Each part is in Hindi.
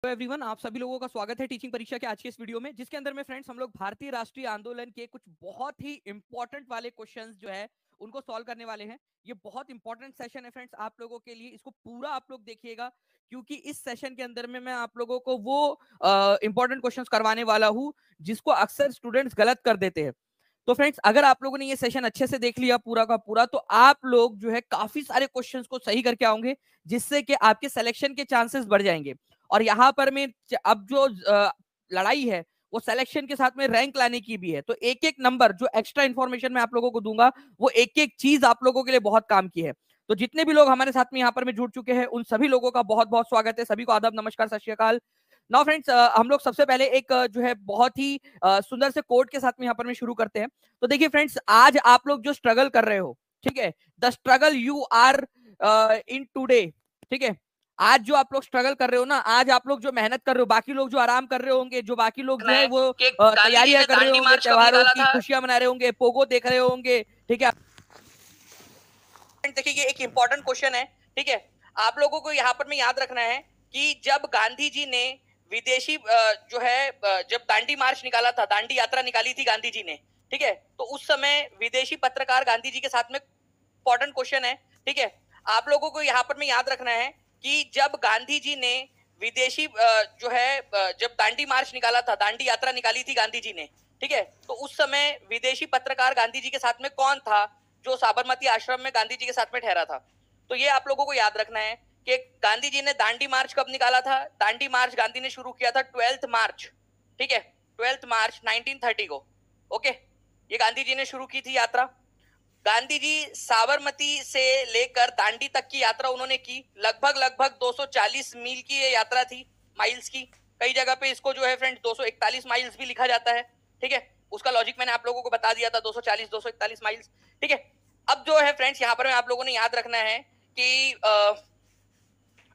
तो एवरीवन, आप सभी लोगों का स्वागत है टीचिंग परीक्षा के आज के इस वीडियो में, जिसके अंदर में फ्रेंड्स हम लोग भारतीय राष्ट्रीय आंदोलन के कुछ बहुत ही इंपॉर्टेंट वाले क्वेश्चंस जो है उनको सॉल्व करने वाले हैं। ये बहुत इंपॉर्टेंट सेशन है फ्रेंड्स आप लोगों के लिए, इसको पूरा आप लोग देखिएगा क्योंकि इस सेशन के अंदर में मैं आप लोगों को वो इंपॉर्टेंट क्वेश्चंस करवाने वाला हूं जिसको अक्सर स्टूडेंट्स गलत कर देते हैं। तो फ्रेंड्स, अगर आप लोगों ने ये सेशन अच्छे से देख लिया पूरा का पूरा, तो आप लोग जो है काफी सारे क्वेश्चंस को सही करके आओगे, जिससे कि आपके सिलेक्शन के चांसेस बढ़ जाएंगे। और यहाँ पर में अब जो लड़ाई है वो सिलेक्शन के साथ में रैंक लाने की भी है। तो एक एक नंबर जो एक्स्ट्रा इंफॉर्मेशन मैं आप लोगों को दूंगा, वो एक एक चीज आप लोगों के लिए बहुत काम की है। तो जितने भी लोग हमारे साथ में यहाँ पर में जुड़ चुके हैं, उन सभी लोगों का बहुत बहुत स्वागत है। सभी को आदाब, नमस्कार, सत श्री अकाल। नाउ फ्रेंड्स, हम लोग सबसे पहले एक जो है बहुत ही सुंदर से कोड के साथ में यहाँ पर में शुरू करते हैं। तो देखिए फ्रेंड्स, आज आप लोग जो स्ट्रगल कर रहे हो, ठीक है, the struggle you are in today, ठीक है, आज जो आप लोग स्ट्रगल कर रहे हो ना, आज आप लोग जो मेहनत कर रहे हो, बाकी लोग जो आराम कर रहे होंगे, जो बाकी लोग जो है वो तैयारियां कर रहे होंगे, त्योहारों की खुशियां मना रहे होंगे, पोगो देख रहे होंगे, ठीक है। देखिए, ये एक इंपॉर्टेंट क्वेश्चन है, ठीक है। आप लोगों को यहाँ पर में याद रखना है कि जब गांधी जी ने विदेशी जो है जब दांडी मार्च निकाला था, दांडी यात्रा निकाली थी गांधी जी ने, ठीक है, तो उस समय विदेशी पत्रकार गांधी जी के साथ में, इंपॉर्टेंट क्वेश्चन है, ठीक है। आप लोगों को यहाँ पर में याद रखना है कि जब गांधी जी ने विदेशी जो है जब दांडी मार्च निकाला था, दांडी यात्रा निकाली थी गांधी जी ने, ठीक है, तो उस समय विदेशी पत्रकार गांधी जी के साथ में कौन था जो साबरमती आश्रम में गांधी जी के साथ में ठहरा था। तो ये आप लोगों को याद रखना है कि गांधी जी ने दांडी मार्च कब निकाला था। दांडी मार्च गांधी ने शुरू किया था 12 मार्च, ठीक है, 12 मार्च 1930 को। ओके, ये गांधी जी ने शुरू की थी यात्रा। गांधी जी साबरमती से लेकर दांडी तक की यात्रा उन्होंने की। लगभग 240 मील की ये यात्रा थी, माइल्स की। कई जगह पे इसको जो है फ्रेंड 241 माइल्स भी लिखा जाता है, ठीक है। उसका लॉजिक मैंने आप लोगों को बता दिया था, 240 241 माइल्स, ठीक है। अब जो है फ्रेंड्स, यहाँ पर आप लोगों ने याद रखना है कि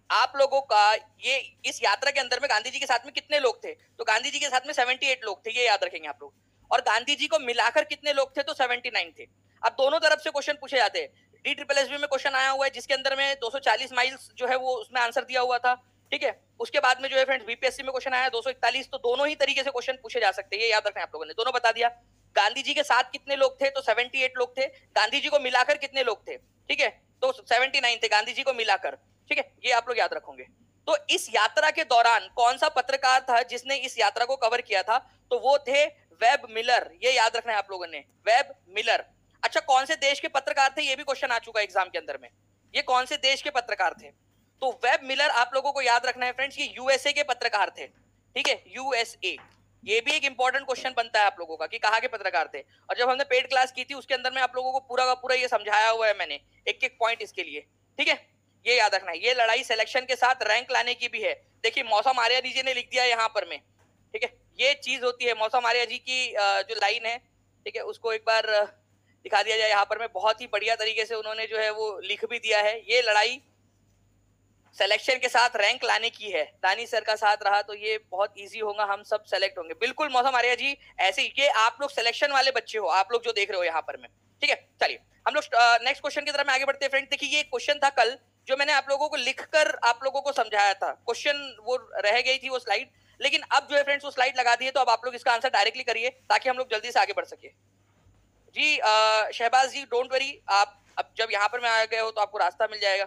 आप लोगों का ये इस यात्रा के अंदर में गांधी जी के साथ में कितने लोग थे। तो गांधी जी के साथ में 78 लोग थे, ये याद रखेंगे आप लोग। और गांधी जी को मिलाकर कितने लोग थे, तो 79 थे। अब दोनों तरफ से क्वेश्चन पूछे जाते हैं। DSSB में क्वेश्चन आया हुआ है जिसके अंदर में 240 माइल्स जो है वो उसमें आंसर दिया हुआ था, ठीक है। उसके बाद में जो है फ्रेंड्स BPSC में क्वेश्चन आया 241। तो दोनों ही तरीके से क्वेश्चन पूछे जा सकते हैं, ये याद रखना है आप लोगों ने। दोनों बता दिया। गांधी जी के साथ कितने लोग थे, तो 78 लोग थे। गांधी जी को मिलाकर कितने लोग थे, ठीक है, तो 79 थे गांधी जी को मिलाकर, ठीक है, ये आप लोग याद रखोगे। तो इस यात्रा के दौरान कौन सा पत्रकार था जिसने इस यात्रा को कवर किया था, तो वो थे वेब मिलर, ये याद रखना है आप लोगों ने, वेब मिलर। अच्छा, कौन से देश के पत्रकार थे, ये भी क्वेश्चन आ चुका है एग्जाम के अंदर में, ये कौन से देश के पत्रकार थे। तो वेब मिलर आप लोगों को याद रखना है फ्रेंड्स, ये यूएसए के पत्रकार थे, ठीक है, यूएसए। ये भी एक इंपॉर्टेंट क्वेश्चन बनता है आप लोगों का कि कहाँ के पत्रकार थे। और जब हमने पेड क्लास की थी उसके अंदर में आप लोगों को पूरा का पूरा ये समझाया हुआ है मैंने, एक एक पॉइंट इसके लिए, ठीक है। ये याद रखना है, ये लड़ाई सिलेक्शन के साथ रैंक लाने की भी है। देखिए, मौसम आर्या जी ने लिख दिया यहाँ पर में, ठीक है, ये चीज होती है मौसम आर्या जी की जो लाइन है, ठीक है, उसको एक बार दिखा दिया जाए यहाँ पर में। बहुत ही बढ़िया तरीके से उन्होंने जो है वो लिख भी दिया है। ये लड़ाई सिलेक्शन के साथ रैंक लाने की है। दानी सर का साथ रहा तो ये बहुत इजी होगा, हम सब सेलेक्ट होंगे। बिल्कुल मौसम आर्या जी, ऐसे ही। ये आप लोग सिलेक्शन वाले बच्चे हो, आप लोग जो देख रहे हो यहाँ पर में, ठीक है। चलिए हम लोग नेक्स्ट क्वेश्चन की तरफ में आगे बढ़ते हैं फ्रेंड। देखिए, ये क्वेश्चन था कल जो मैंने आप लोगों को लिखकर आप लोगों को समझाया था। क्वेश्चन वो रह गई थी वो स्लाइड, लेकिन अब जो है फ्रेंड्स वो स्लाइड लगा दी है, तो अब आप लोग इसका आंसर डायरेक्टली करिए ताकि हम लोग जल्दी से आगे बढ़ सके। जी शहबाज जी, डोंट वरी, आप अब जब यहाँ पर में आ गए हो तो आपको रास्ता मिल जाएगा।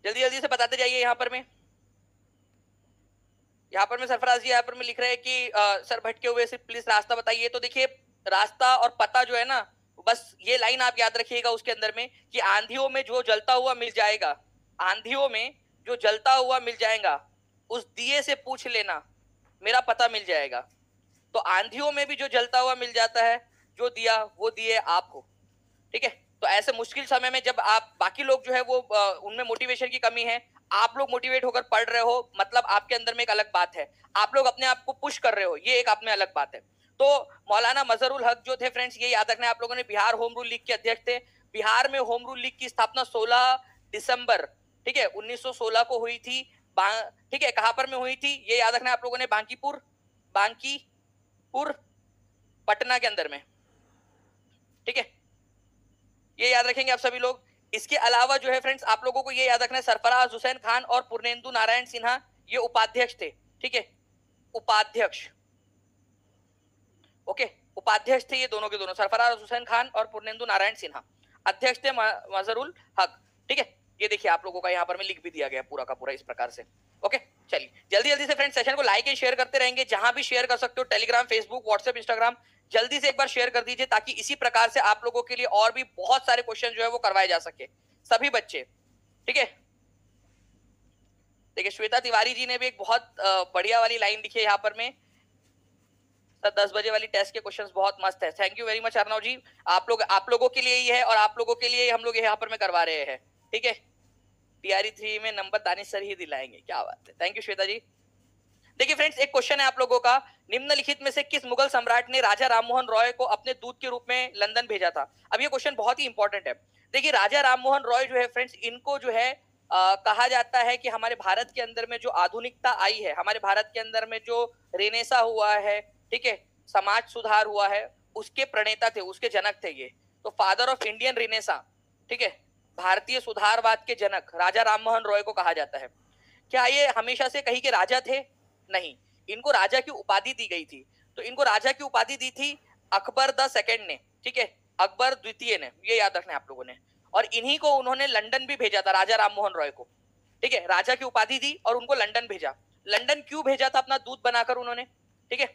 जल्दी जल्दी से बताते जाइए। यहाँ पर सरफराज जी यहाँ पर में लिख रहे हैं कि सर भटके हुए से प्लीज रास्ता बताइए। तो देखिए, रास्ता और पता जो है ना, बस ये लाइन आप याद रखिएगा उसके अंदर में कि आंधियों में जो जलता हुआ मिल जाएगा, आंधियों में जो जलता हुआ मिल जाएगा, उस दिए से पूछ लेना, मेरा पता मिल जाएगा। तो आंधियों में भी जो जलता हुआ मिल जाता है, जो दिया वो दिए आप हो, ठीक है। तो ऐसे मुश्किल समय में जब आप, बाकी लोग जो है वो उनमें मोटिवेशन की कमी है, आप लोग मोटिवेट होकर पढ़ रहे हो, मतलब आपके अंदर में एक अलग बात है। आप लोग अपने आप को पुश कर रहे हो, ये एक आप में अलग बात है। तो मौलाना मजहरुल हक जो थे फ्रेंड्स, ये याद रखना है आप लोगों ने, बिहार होम रूल लीग के अध्यक्ष थे। बिहार में होम रूल लीग की स्थापना 16 दिसंबर, ठीक है, 1916 को हुई थी। ठीक है, कहां पर में हुई थी ये याद रखना है आप लोगों ने, बांकीपुर पटना के अंदर में, ठीक है। ये याद रखेंगे आप सभी लोग। इसके अलावा जो है फ्रेंड्स आप लोगों को ये याद रखना है, सरफराज हुसैन खान और पूर्णेंदु नारायण सिन्हा ये उपाध्यक्ष थे, ठीक है, उपाध्यक्ष, ओके, उपाध्यक्ष थे ये दोनों के दोनों, सरफराज हुसैन खान और पूर्णेंदु नारायण सिन्हा। अध्यक्ष थे मजहरुल हक, ठीक है। ये देखिए आप लोगों का यहाँ पर मैं लिख भी दिया गया पूरा का पूरा इस प्रकार से, ओके। चलिए जल्दी जल्दी से फ्रेंड्स सेशन को लाइक एंड शेयर करते रहेंगे, जहां भी शेयर कर सकते हो, टेलीग्राम, फेसबुक, व्हाट्सएप, इंस्टाग्राम, जल्दी से एक बार शेयर कर दीजिए, ताकि इसी प्रकार से आप लोगों के लिए और भी बहुत सारे क्वेश्चन जो है वो करवाए जा सके, सभी बच्चे, ठीक है। देखिए श्वेता तिवारी जी ने भी एक बहुत बढ़िया वाली लाइन लिखी है यहाँ पर में, सर 10 बजे वाली टेस्ट के क्वेश्चंस बहुत मस्त है। Thank you very much Arnav ji, आप लोगों के लिए ही है और आप लोगों के लिए हम लोग यहाँ पर में करवा रहे हैं, ठीक है। टीआरई 3 में नंबर दानिश सर ही दिलाएंगे, क्या बात है, थैंक यू श्वेता जी। देखिए फ्रेंड्स एक क्वेश्चन है आप लोगों का, निम्नलिखित में से किस मुगल सम्राट ने राजा राममोहन रॉय को अपने दूत के रूप में लंदन भेजा था। अब ये क्वेश्चन बहुत ही इंपॉर्टेंट है। देखिए राजा राममोहन रॉय जो है फ्रेंड्स, इनको जो है कहा जाता है कि हमारे भारत के अंदर में जो आधुनिकता आई है, हमारे भारत के अंदर में जो रेनेसा हुआ है, ठीक है, समाज सुधार हुआ है, उसके प्रणेता थे, उसके जनक थे ये, तो फादर ऑफ इंडियन रेनेसा, ठीक है, भारतीय सुधारवाद के जनक राजा राममोहन रॉय को कहा जाता है। क्या ये हमेशा से कहीं के राजा थे? नहीं, इनको राजा की उपाधि दी गई थी। तो इनको राजा की उपाधि दी थी अकबर द सेकंड ने, ठीक है, अकबर द्वितीय ने, ये याद रखना है आप लोगों ने। और इन्हीं को उन्होंने लंदन भी भेजा था, राजा राममोहन रॉय को, ठीक है, राजा की उपाधि दी और उनको लंदन भेजा। लंदन क्यों भेजा था? अपना दूत बनाकर उन्होंने, ठीक है।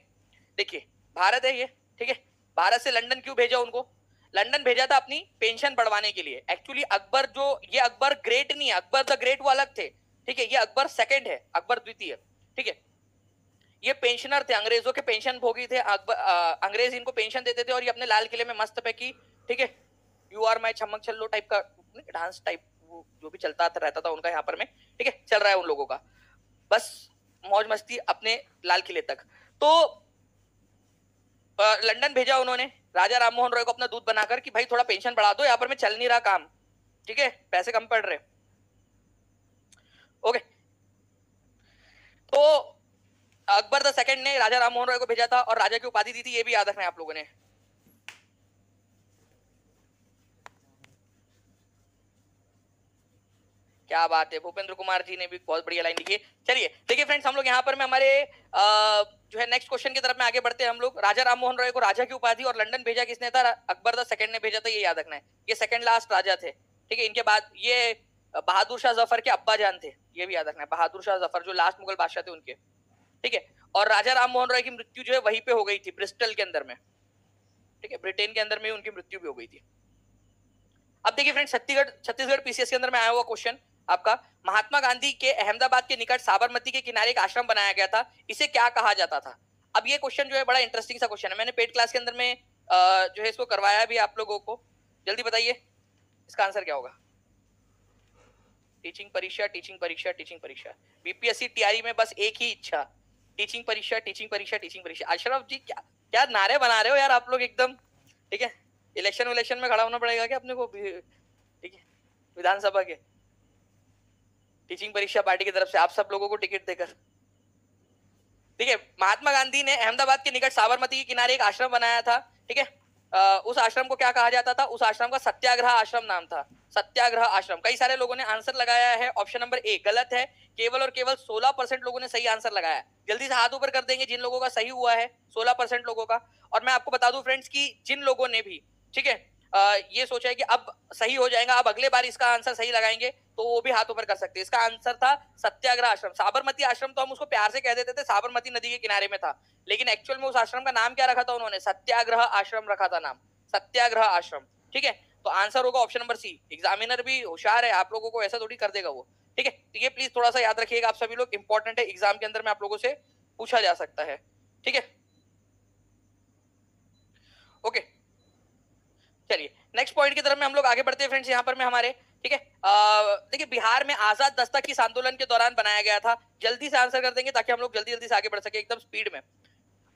देखिए भारत है ये, ठीक है, भारत से लंदन क्यों भेजा उनको? लंदन भेजा था अपनी पेंशन बढ़वाने के लिए। एक्चुअली अकबर जो, ये अकबर ग्रेट नहीं है, अकबर द ग्रेट वो अलग थे, ठीक है, ये अकबर सेकंड है, अकबर द्वितीय, ठीक है। ये पेंशनर थे, अंग्रेजों के पेंशन भोगी थे, अंग्रेज इनको पेंशन देते थे और ये अपने लाल किले में मस्त पैकी, ठीक है, यू आर माई छमक छल्लो टाइप का डांस टाइप जो भी चलता रहता था उनका यहाँ पर में, ठीक है, चल रहा है उन लोगों का, बस मौज मस्ती अपने लाल किले तक। तो लंदन भेजा उन्होंने राजा राममोहन रॉय को अपना दूत बनाकर कि भाई थोड़ा पेंशन बढ़ा दो, यहाँ पर में चल नहीं रहा काम, ठीक है, पैसे कम पड़ रहे, ओके। तो अकबर द सेकंड ने राजा राममोहन रॉय को भेजा था और राजा की उपाधि दी थी, ये भी याद रखना है आप लोगों ने। क्या बात है, भूपेंद्र कुमार जी ने भी बहुत बढ़िया लाइन लिखी है। चलिए देखिए फ्रेंड्स, हम लोग यहाँ पर में हमारे जो है नेक्स्ट क्वेश्चन की तरफ में आगे बढ़ते हैं हम लोग। राजा राममोहन रॉय को राजा की उपाधि और लंदन भेजा किसने था? अकबर द सेकंड ने भेजा था, ये याद रखना है। ये सेकंड लास्ट राजा थे, ठीक है। इनके बाद ये बहादुर शाह जफर के अब्बा जान थे, ये भी याद रखना है, बहादुर शाह जफर जो लास्ट मुगल बादशाह थे उनके, ठीक है। और राजा राममोहन रॉय की मृत्यु जो है वहीं पे हो गई थी, ब्रिस्टल के अंदर में, ठीक है, ब्रिटेन के अंदर में उनकी मृत्यु भी हो गई थी। अब देखिए फ्रेंड्स, छत्तीसगढ़ पीसीएस के अंदर में आया हुआ क्वेश्चन आपका, महात्मा गांधी के अहमदाबाद के निकट साबरमती के किनारे एक आश्रम बनाया गया था, इसे क्या कहा जाता था? अब ये क्वेश्चन जो है बड़ा इंटरेस्टिंग सा क्वेश्चन है, मैंने पेड क्लास के अंदर में जो है इसको करवाया भी आप लोगों को। जल्दी बताइए इसका आंसर क्या होगा? टीचिंग परीक्षा, टीचिंग परीक्षा, टीचिंग परीक्षा, बीपीएससी टीआरई में बस एक ही इच्छा, टीचिंग परीक्षा, टीचिंग परीक्षा, टीचिंग परीक्षा। अशरफ जी क्या क्या नारे बना रहे हो यार आप लोग एकदम, ठीक है। इलेक्शन में खड़ा होना पड़ेगा क्या अपने को, ठीक है, विधानसभा के? टीचिंग परीक्षा पार्टी की तरफ से आप सब लोगों को टिकट देकर, ठीक है। महात्मा गांधी ने अहमदाबाद के निकट साबरमती के किनारे एक आश्रम बनाया था, ठीक है। उस आश्रम को क्या कहा जाता था? उस आश्रम का सत्याग्रह आश्रम नाम था, सत्याग्रह आश्रम। कई सारे लोगों ने आंसर लगाया है, ऑप्शन नंबर ए गलत है, केवल और केवल 16% लोगों ने सही आंसर लगाया। जल्दी से हाथ ऊपर कर देंगे जिन लोगों का सही हुआ है, 16% लोगों का। और मैं आपको बता दूं फ्रेंड्स की जिन लोगों ने भी, ठीक है, ये सोचा है कि अब सही हो जाएगा, अब अगले बार इसका आंसर सही लगाएंगे, तो वो भी हाथ ऊपर कर सकते हैं। इसका आंसर था सत्याग्रह आश्रम। साबरमती आश्रम तो हम उसको प्यार से कह देते थे, साबरमती नदी के किनारे में था, लेकिन एक्चुअल में उस आश्रम का नाम क्या रखा था उन्होंने? सत्याग्रह आश्रम रखा था नाम, सत्याग्रह आश्रम, ठीक है। तो आंसर होगा ऑप्शन नंबर सी। एग्जामिनर भी होशियार है, आप लोगों को ऐसा थोड़ी कर देगा वो, ठीक है। तो ये प्लीज थोड़ा सा याद रखिएगा आप सभी लोग, इंपॉर्टेंट है, एग्जाम के अंदर में आप लोगों से पूछा जा सकता है, ठीक है, ओके। चलिए नेक्स्ट पॉइंट की तरफ में हम लोग आगे बढ़ते हैं फ्रेंड्स, यहाँ पर में हमारे, ठीक है। देखिए बिहार में आजाद दस्तक किस आंदोलन के दौरान बनाया गया था? जल्दी से आंसर कर देंगे ताकि हम लोग जल्दी जल्दी से आगे बढ़ सके एकदम स्पीड में।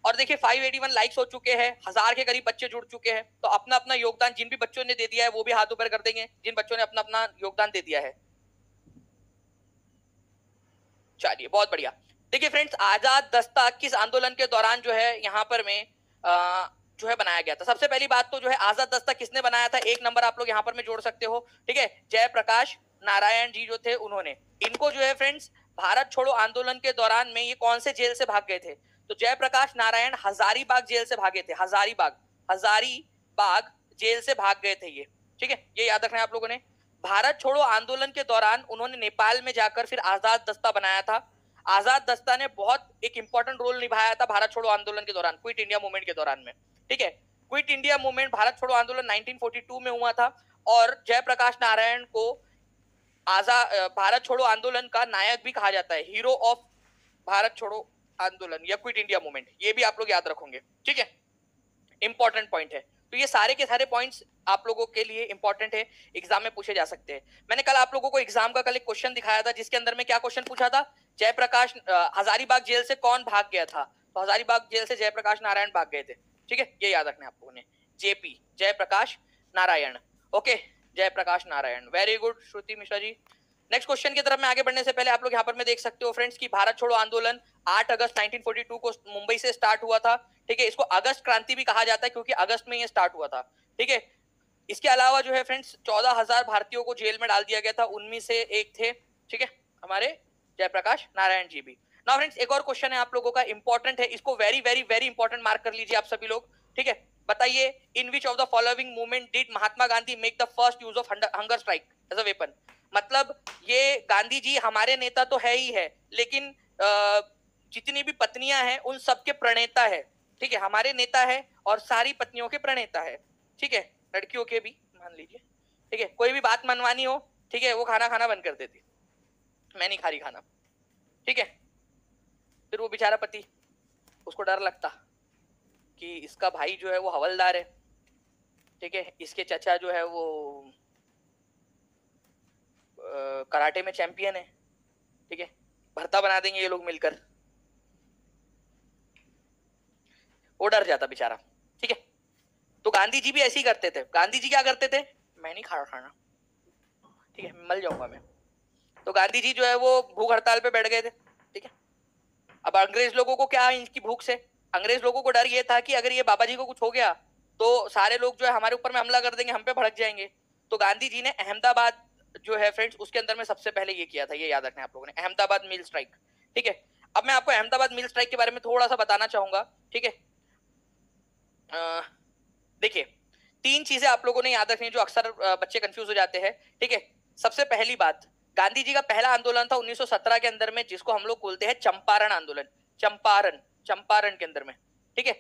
और देखिए 581 लाइक्स हो चुके हैं, 1000 के करीब बच्चे जुड़ चुके हैं, तो अपना अपना योगदान जिन भी बच्चों ने दे दिया है वो भी हाथ ऊपर कर देंगे, जिन बच्चों ने अपना अपना योगदान दे दिया है। चलिए बहुत बढ़िया। देखिए फ्रेंड्स, आजाद दस्तक किस आंदोलन के दौरान जो है यहाँ पर में जो है बनाया गया था। सबसे पहली बात तो जो है आजाद दस्ता किसने बनाया था, एक नंबर आप लोग यहाँ पर में जोड़ सकते हो, ठीक है, जयप्रकाश नारायण जी जो थे उन्होंने। इनको जो है फ्रेंड्स भारत छोड़ो आंदोलन के दौरान में ये कौन से जेल से भाग गए थे, तो जयप्रकाश नारायण हजारीबाग जेल से भागे थे, हजारीबाग जेल से भाग गए थे ये, ठीक है, ये याद रखना है आप लोगों ने। भारत छोड़ो आंदोलन के दौरान उन्होंने नेपाल में जाकर फिर आजाद दस्ता बनाया था। आजाद दस्ता ने बहुत एक इंपॉर्टेंट रोल निभाया था भारत छोड़ो आंदोलन के दौरान, क्विट इंडिया मूवमेंट के दौरान में, ठीक है। क्विट इंडिया मूवमेंट भारत छोड़ो आंदोलन 1942 में हुआ था और जयप्रकाश नारायण को भारत छोड़ो आंदोलन का नायक भी कहा जाता है, हीरो ऑफ भारत छोड़ो आंदोलन या क्विट इंडिया मूवमेंट, ये भी आप लोग याद रखोगे, ठीक है, इंपॉर्टेंट पॉइंट है। तो ये सारे के सारे पॉइंट्स आप लोगों के लिए इंपॉर्टेंट है, एग्जाम में पूछे जा सकते हैं। मैंने कल आप लोगों को एग्जाम का कल एक क्वेश्चन दिखाया था जिसके अंदर में क्या क्वेश्चन पूछा था, जयप्रकाश हजारीबाग जेल से कौन भाग गया था, तो हजारीबाग जेल से जयप्रकाश नारायण भाग गए थे, ठीक है, ये याद रखना है आप लोगों ने, JP Jayaprakash Narayan, okay, Jayaprakash Narayan, very good Shruti Mishra ji. Next question की तरफ में आगे बढ़ने से पहले आप लोग यहाँ पर में देख सकते हो फ्रेंड्स कि भारत छोड़ो आंदोलन 8 अगस्त 1942 को मुंबई से स्टार्ट हुआ था, ठीक है, इसको अगस्त क्रांति भी कहा जाता है क्योंकि अगस्त में ये स्टार्ट हुआ था, ठीक है। इसके अलावा जो है फ्रेंड्स 14,000 भारतीयों को जेल में डाल दिया गया था, उनमें से एक थे, ठीक है, हमारे जयप्रकाश नारायण जी भी। नाउ फ्रेंड्स एक और क्वेश्चन है आप लोगों का, इंपॉर्टेंट है, इसको very very very important mark कर लीजिए आप सभी लोग, ठीक है। बताइए in which of the following movement did Mahatma Gandhi make the first use of hunger strike as a weapon, मतलब ये गांधी जी हमारे नेता तो है ही है लेकिन जितनी भी पत्नियां हैं उन सबके प्रणेता है, ठीक है, हमारे नेता है और सारी पत्नियों के प्रणेता है, ठीक है, लड़कियों के भी मान लीजिए, ठीक है, कोई भी बात मनवानी हो, ठीक है, वो खाना खाना बंद कर देती, मैं नहीं खा रही खाना, ठीक है, फिर वो बेचारा पति, उसको डर लगता कि इसका भाई जो है वो हवलदार है, ठीक है, इसके चचा जो है वो कराटे में चैंपियन है, ठीक है, भरता बना देंगे ये लोग मिलकर, वो डर जाता बेचारा, ठीक है। तो गांधी जी भी ऐसे ही करते थे, गांधी जी क्या करते थे, मैं नहीं खा रहा खाना, ठीक है, मर जाऊंगा मैं, तो गांधी जी जो है वो भूख हड़ताल पे बैठ गए थे, ठीक है। अब अंग्रेज लोगों को क्या इनकी भूख से, अंग्रेज लोगों को डर ये था कि अगर ये बाबा जी को कुछ हो गया तो सारे लोग जो है हमारे ऊपर में हमला कर देंगे, हम पे भड़क जाएंगे, तो गांधी जी ने अहमदाबाद जो है फ्रेंड्स उसके अंदर में सबसे पहले ये किया था, ये याद रखना है आप लोगों ने, अहमदाबाद मिल स्ट्राइक, ठीक है। अब मैं आपको अहमदाबाद मिल स्ट्राइक के बारे में थोड़ा सा बताना चाहूंगा, ठीक है। देखिए 3 चीजें आप लोगों ने याद रखनी है जो अक्सर बच्चे कंफ्यूज हो जाते हैं, ठीक है। सबसे पहली बात, गांधी जी का पहला आंदोलन था 1917 के अंदर में जिसको हम लोग बोलते हैं चंपारण आंदोलन, चंपारण के अंदर में, ठीक है।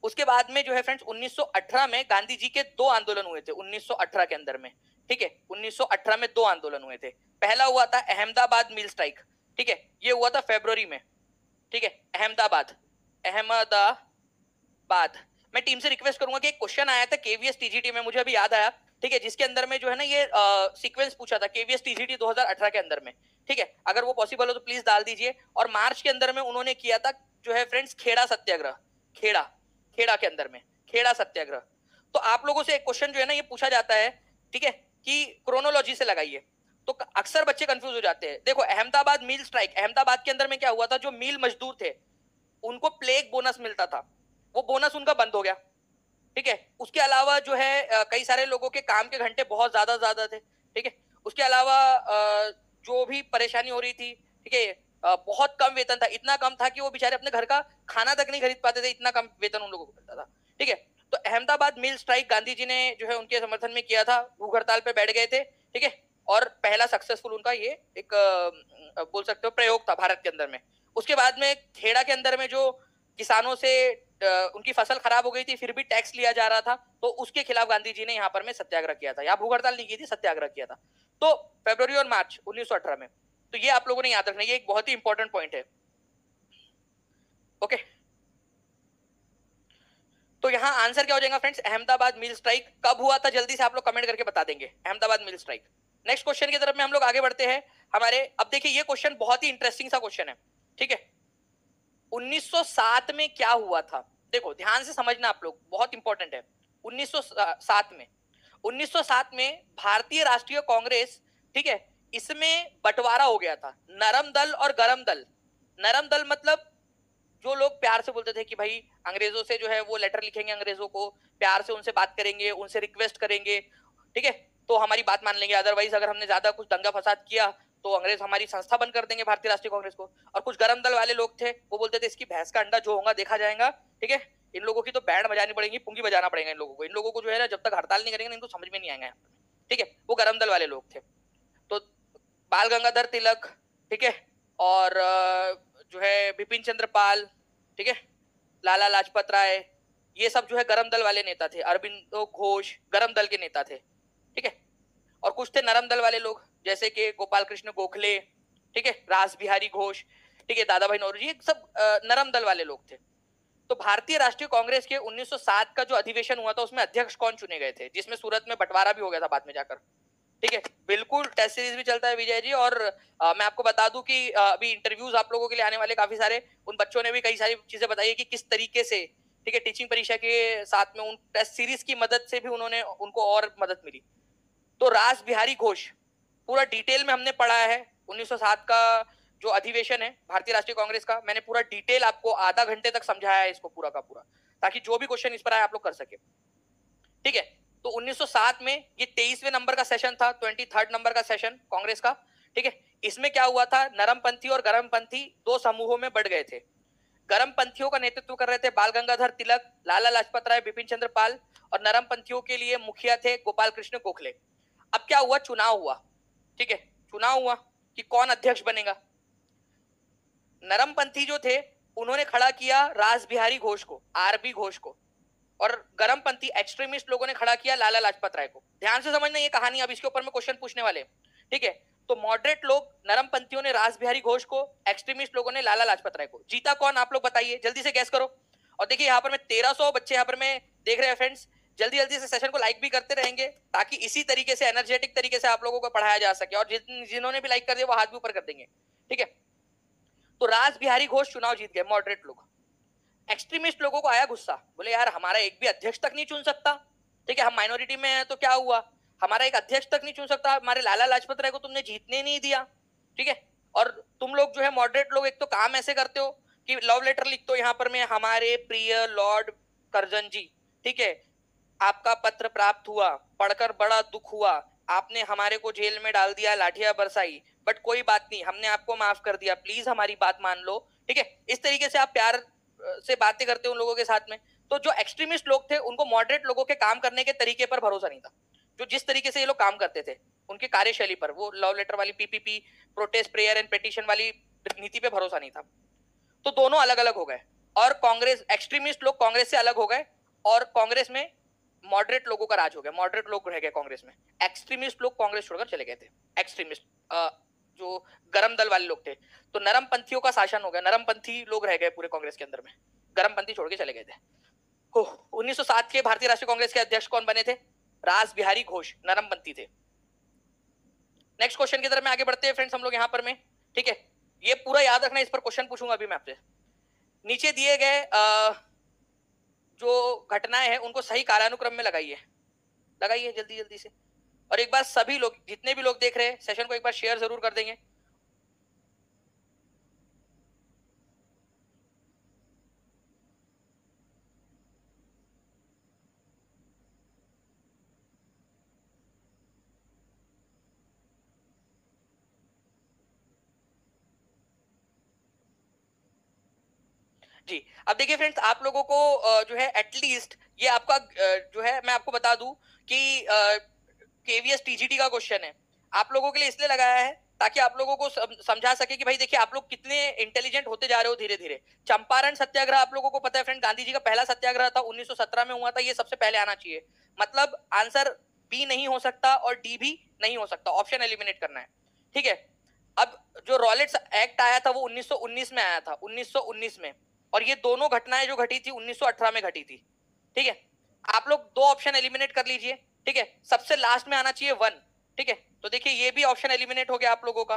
उसके बाद में जो है फ्रेंड्स 1918 में गांधी जी के 2 आंदोलन हुए थे 1918 के अंदर में, ठीक है, 1918 में 2 आंदोलन हुए थे। पहला हुआ था अहमदाबाद मिल स्ट्राइक, ठीक है, ये हुआ था फरवरी में, ठीक है, अहमदाबाद मैं टीम से रिक्वेस्ट करूंगा कि एक क्वेश्चन आया था केवीएस टीजीटी में, मुझे अभी याद आया, ठीक है, जिसके अंदर में जो है ना ये सीक्वेंस पूछा था केवीएस टीजीटी 2018 के अंदर में, ठीक है, अगर वो पॉसिबल हो तो प्लीज डाल दीजिए। और मार्च के अंदर में उन्होंने किया था जो है फ्रेंड्स खेड़ा सत्याग्रह, खेड़ा के अंदर में खेड़ा सत्याग्रह। तो आप लोगों से एक क्वेश्चन जो है ना ये पूछा जाता है, ठीक है, कि क्रोनोलॉजी से लगाइए, तो अक्सर बच्चे कंफ्यूज हो जाते हैं। देखो अहमदाबाद मिल स्ट्राइक, अहमदाबाद के अंदर में क्या हुआ था, जो मिल मजदूर थे उनको प्लेग बोनस मिलता था, वो बोनस उनका बंद हो गया, ठीक है। उसके अलावा जो है कई सारे लोगों के काम के घंटे बहुत ज्यादा थे, ठीक है। उसके अलावा जो भी परेशानी हो रही थी, ठीक है, बहुत कम वेतन था, इतना कम था कि वो बेचारे अपने घर का खाना तक नहीं खरीद पाते थे, इतना कम वेतन उन लोगों को मिलता था, ठीक है। तो अहमदाबाद मिल स्ट्राइक गांधी जी ने जो है उनके समर्थन में किया था, भूख हड़ताल पे बैठ गए थे, ठीक है, और पहला सक्सेसफुल उनका ये एक बोल सकते हो प्रयोग था भारत के अंदर में। उसके बाद में खेड़ा के अंदर में जो किसानों से उनकी फसल खराब हो गई थी फिर भी टैक्स लिया जा रहा था, तो उसके खिलाफ गांधी जी ने यहाँ पर में सत्याग्रह किया था, यहाँ भूख हड़ताल नहीं की थी, सत्याग्रह किया था, तो फरवरी और मार्च 1918 में। तो ये आप लोगों ने याद रखना, ये एक बहुत ही इंपॉर्टेंट पॉइंट है, ओके। तो यहाँ आंसर क्या हो जाएगा फ्रेंड्स, अहमदाबाद मिल स्ट्राइक कब हुआ था, जल्दी से आप लोग कमेंट करके बता देंगे, अहमदाबाद मिल स्ट्राइक। नेक्स्ट क्वेश्चन की तरफ में हम लोग आगे बढ़ते हैं हमारे। अब देखिए ये क्वेश्चन बहुत ही इंटरेस्टिंग सा क्वेश्चन है, ठीक है। 1907 में क्या हुआ था, देखो ध्यान से समझना आप लोग, बहुत इंपॉर्टेंट है। 1907 में भारतीय राष्ट्रीय कांग्रेस, ठीक है, इसमें बंटवारा हो गया था, नरम दल और गरम दल। नरम दल मतलब जो लोग प्यार से बोलते थे कि भाई अंग्रेजों से जो है वो लेटर लिखेंगे, अंग्रेजों को प्यार से उनसे बात करेंगे, उनसे रिक्वेस्ट करेंगे, ठीक है, तो हमारी बात मान लेंगे, अदरवाइज अगर हमने ज्यादा कुछ दंगा फसाद किया तो अंग्रेज हमारी संस्था बंद कर देंगे, भारतीय राष्ट्रीय कांग्रेस को। और कुछ गरम दल वाले लोग थे, वो बोलते थे इसकी भैंस का अंडा जो होगा देखा जाएगा, ठीक है, इन लोगों की तो बैंड बजानी पड़ेगी, पुंगी बजाना पड़ेगा इन लोगों को जो है ना, जब तक हड़ताल नहीं करेंगे ना, इनको समझ में नहीं आएगा, ठीक है, वो गरम दल वाले लोग थे। तो बाल गंगाधर तिलक, ठीक है, और जो है बिपिन चंद्र पाल, ठीक है, लाला लाजपत राय, ये सब जो है गरम दल वाले नेता थे। अरविंदो घोष गरम दल के नेता थे, ठीक है। और कुछ थे नरम दल वाले लोग, जैसे कि गोपाल कृष्ण गोखले, ठीक है, रास बिहारी घोष, ठीक है, दादा भाई नौरोजी, ये सब नरम दल वाले लोग थे। तो भारतीय राष्ट्रीय कांग्रेस के 1907 का जो अधिवेशन हुआ था उसमें अध्यक्ष कौन चुने गए थे, जिसमें सूरत में बंटवारा भी हो गया था बाद में जाकर, ठीक है, बिल्कुल टेस्ट सीरीज भी चलता है विजय जी। और मैं आपको बता दूं कि अभी इंटरव्यूज आप लोगों के लिए आने वाले काफी सारे, उन बच्चों ने भी कई सारी चीजें बताई है कि किस तरीके से, ठीक है, टीचिंग परीक्षा के साथ में उन टेस्ट सीरीज की मदद से भी उन्होंने उनको और मदद मिली। तो रास बिहारी घोष पूरा डिटेल में हमने पढ़ा है, 1907 का जो अधिवेशन है भारतीय राष्ट्रीय कांग्रेस का, मैंने पूरा डिटेल आपको आधा घंटे तक समझाया है इसको पूरा का पूरा, ताकि जो भी क्वेश्चन इस पर आए आप लोग कर सके, ठीक है। तो 1907 में ये 23वें नंबर का सेशन था, 23rd नंबर का सेशन कांग्रेस का, ठीक है। इसमें क्या हुआ था, नरमपंथी और गरमपंथी दो समूहों में बढ़ गए थे। गरमपंथियों का नेतृत्व कर रहे थे बाल गंगाधर तिलक, लाला लाजपत राय, बिपिन चंद्र पाल, और नरमपंथियों के लिए मुखिया थे गोपाल कृष्ण गोखले। अब क्या हुआ, चुनाव हुआ, ठीक है, चुनाव हुआ कि कौन अध्यक्ष बनेगा। नरमपंथी जो थे उन्होंने खड़ा किया रास बिहारी घोष को, आरबी घोष को, और गरमपंथी एक्सट्रीमिस्ट लोगों ने खड़ा किया लाला लाजपत राय को। ध्यान से समझना ये कहानी, अब इसके ऊपर में क्वेश्चन पूछने वाले, ठीक है। तो मॉडरेट लोग नरमपंथियों ने रास बिहारी घोष को, एक्सट्रीमिस्ट लोगों ने लाला लाजपत राय को। जीता कौन आप लोग बताइए, जल्दी से गैस करो। और देखिए यहाँ पर मैं 1300 बच्चे यहाँ पर मैं देख रहे हैं फ्रेंड्स, जल्दी जल्दी से सेशन को लाइक भी करते रहेंगे, ताकि इसी तरीके से एनर्जेटिक तरीके से आप लोगों को पढ़ाया जा सके। और जिन्होंने भी लाइक कर दिया वो हाथ भी ऊपर कर देंगे, ठीक है। तो रास बिहारी घोष चुनाव जीत गए, मॉडरेट लोग। एक्सट्रीमिस्ट लोगों को आया गुस्सा, बोले यार हमारा एक भी अध्यक्ष तक नहीं चुन सकता, ठीक है, हम माइनॉरिटी में हैं तो क्या हुआ, हमारा एक अध्यक्ष तक नहीं चुन सकता, हमारे लाला लाजपत राय को तुमने जीतने नहीं दिया, ठीक है। और तुम लोग जो है मॉडरेट लोग एक तो काम ऐसे करते हो कि लव लेटर लिखते हो यहाँ पर में, हमारे प्रिय लॉर्ड कर्जन जी, ठीक है, आपका पत्र प्राप्त हुआ, पढ़कर बड़ा दुख हुआ, आपने हमारे को जेल में डाल दिया, लाठियां बरसाई, बट कोई बात नहीं, हमने आपको माफ कर दिया, प्लीज हमारी बात मान लो, ठीक है। इस तरीके से आप प्यार से बातें करते उन लोगों के साथ में। तो जो एक्सट्रीमिस्ट लोग थे उनको मॉडरेट लोगों के काम करने के तरीके पर भरोसा नहीं था, जो जिस तरीके से ये लोग काम करते थे उनकी कार्यशैली पर, वो लव लेटर वाली PPP, protest prayer and petition वाली नीति पे भरोसा नहीं था। तो दोनों अलग अलग हो गए, और कांग्रेस एक्सट्रीमिस्ट लोग कांग्रेस से अलग हो गए, और कांग्रेस में मॉडरेट लोगों का राज हो गया, मॉडरेट लोग रह गए कांग्रेस में, एक्सट्रीमिस्ट लोग कांग्रेस छोड़कर चले गए थे। एक्सट्रीमिस्ट जो गरम दल वाले लोग थे, तो नरम पंथियों का शासन हो गया, नरम पंथी लोग रह गए पूरे कांग्रेस के अंदर में, गरम पंथी छोड़ के चले गए थे। 1907 के भारतीय राष्ट्रीय कांग्रेस के अध्यक्ष कौन बने थे, रास बिहारी घोष, नरम पंथी थे। नेक्स्ट क्वेश्चन की तरफ में आगे बढ़ते हैं फ्रेंड्स हम लोग यहाँ पर में, ठीक है। ये पूरा याद रखना, इस पर क्वेश्चन पूछूंगा अभी मैं आपसे। नीचे दिए गए जो घटनाएं हैं उनको सही कालानुक्रम में लगाइए, लगाइए जल्दी जल्दी से। और एक बार सभी लोग, जितने भी लोग देख रहे हैं सेशन को, एक बार शेयर जरूर कर देंगे। जी, अब देखिए फ्रेंड्स, आप लोगों को जो है एटलीस्ट ये आपका जो है मैं आपको बता दूं कि केवीएस टीजीटी का क्वेश्चन है, आप लोगों के लिए इसलिए लगाया है ताकि आप लोगों को समझा सके कि भाई देखिए आप लोग कितने इंटेलिजेंट होते जा रहे हो धीरे धीरे। चंपारण सत्याग्रह आप लोगों को पता है फ्रेंड, गांधी जी का पहला सत्याग्रह था, 1917 में हुआ था, ये सबसे पहले आना चाहिए। मतलब आंसर बी नहीं हो सकता और डी भी नहीं हो सकता, ऑप्शन एलिमिनेट करना है, ठीक है। अब जो रॉलेट्स एक्ट आया था वो 1919 में आया था, 1919 में, और ये दोनों घटनाएं जो घटी थी 1918 में घटी थी, ठीक है। आप लोग दो ऑप्शन एलिमिनेट कर लीजिए, ठीक है, सबसे लास्ट में आना चाहिए 1, ठीक है। तो देखिए ये भी ऑप्शन एलिमिनेट हो गया आप लोगों का,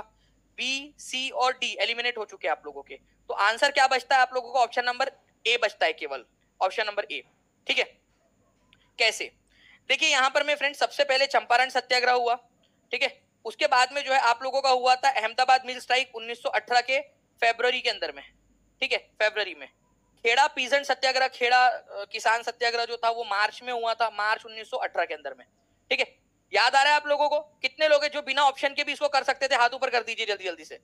बी सी और डी एलिमिनेट हो चुके हैं आप लोगों के। तो आंसर क्या बचता है आप लोगों का, ऑप्शन नंबर ए बचता है, केवल ऑप्शन नंबर ए, ठीक है। कैसे, देखिए यहां पर में फ्रेंड सबसे पहले चंपारण सत्याग्रह हुआ, ठीक है, उसके बाद में जो है आप लोगों का हुआ था अहमदाबाद मिल स्ट्राइक 1918 के फरवरी के अंदर में, ठीक है, फरवरी में। खेड़ा पीजेंट सत्याग्रह, खेड़ा किसान सत्याग्रह जो था वो मार्च में हुआ था, मार्च 1918 के अंदर में, ठीक है। याद आ रहा है आप लोगों को? कितने लोग हैं जो बिना ऑप्शन के भी इसको कर सकते थे? हाथ ऊपर कर दीजिए जल्दी जल्दी से।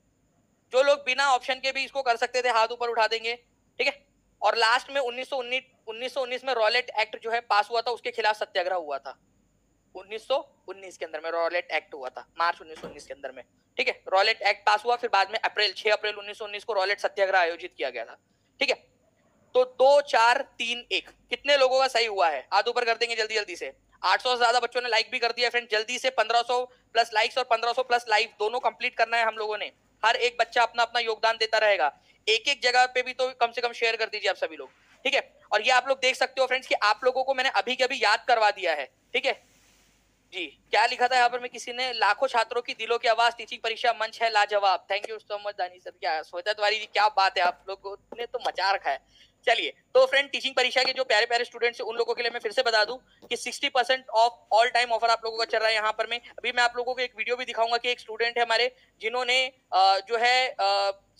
जो लोग बिना ऑप्शन के भी इसको कर सकते थे हाथ ऊपर उठा देंगे, ठीक है। और लास्ट में 1919 में रॉलेट एक्ट जो है पास हुआ था, उसके खिलाफ सत्याग्रह हुआ था 1919 के अंदर में। रॉलेट एक्ट हुआ था मार्च 1919 के अंदर में, ठीक है। रॉलेट एक्ट पास हुआ, फिर बाद में 6 अप्रैल 1919 को रॉलेट सत्याग्रह आयोजित किया गया था, ठीक है। तो 2 4 3 1 कितने लोगों का सही हुआ है? हाथ ऊपर कर देंगे जल्दी जल्दी से। 800 से ज्यादा बच्चों ने लाइक भी कर दिया फ्रेंड। जल्दी से 1500 प्लस लाइक्स और 1500 प्लस लाइक दोनों कंप्लीट करना है हम लोगों ने। हर एक बच्चा अपना अपना योगदान देता रहेगा। एक एक जगह पे भी तो कम से कम शेयर कर दीजिए आप सभी लोग, ठीक है। और ये आप लोग देख सकते हो फ्रेंड्स कि आप लोगों को मैंने अभी के अभी याद करवा दिया है, ठीक है जी। क्या लिखा था यहाँ पर में किसी ने? लाखों छात्रों की दिलों की आवाज, टीचिंग परीक्षा मंच है लाजवाब। थैंक यू सो मच दानी सर। क्या सोचा तिवारी जी, क्या बात है, आप लोगों ने तो मचा रखा है। चलिए तो फ्रेंड, टीचिंग परीक्षा के जो प्यारे प्यारे स्टूडेंट्स हैं उन लोगों के लिए मैं फिर से बता दूं कि 60% ऑफ ऑल टाइम ऑफर आप लोगों का चल रहा है यहाँ पर में। अभी मैं आप लोगों को एक वीडियो भी दिखाऊंगा कि एक स्टूडेंट है हमारे जिन्होंने जो है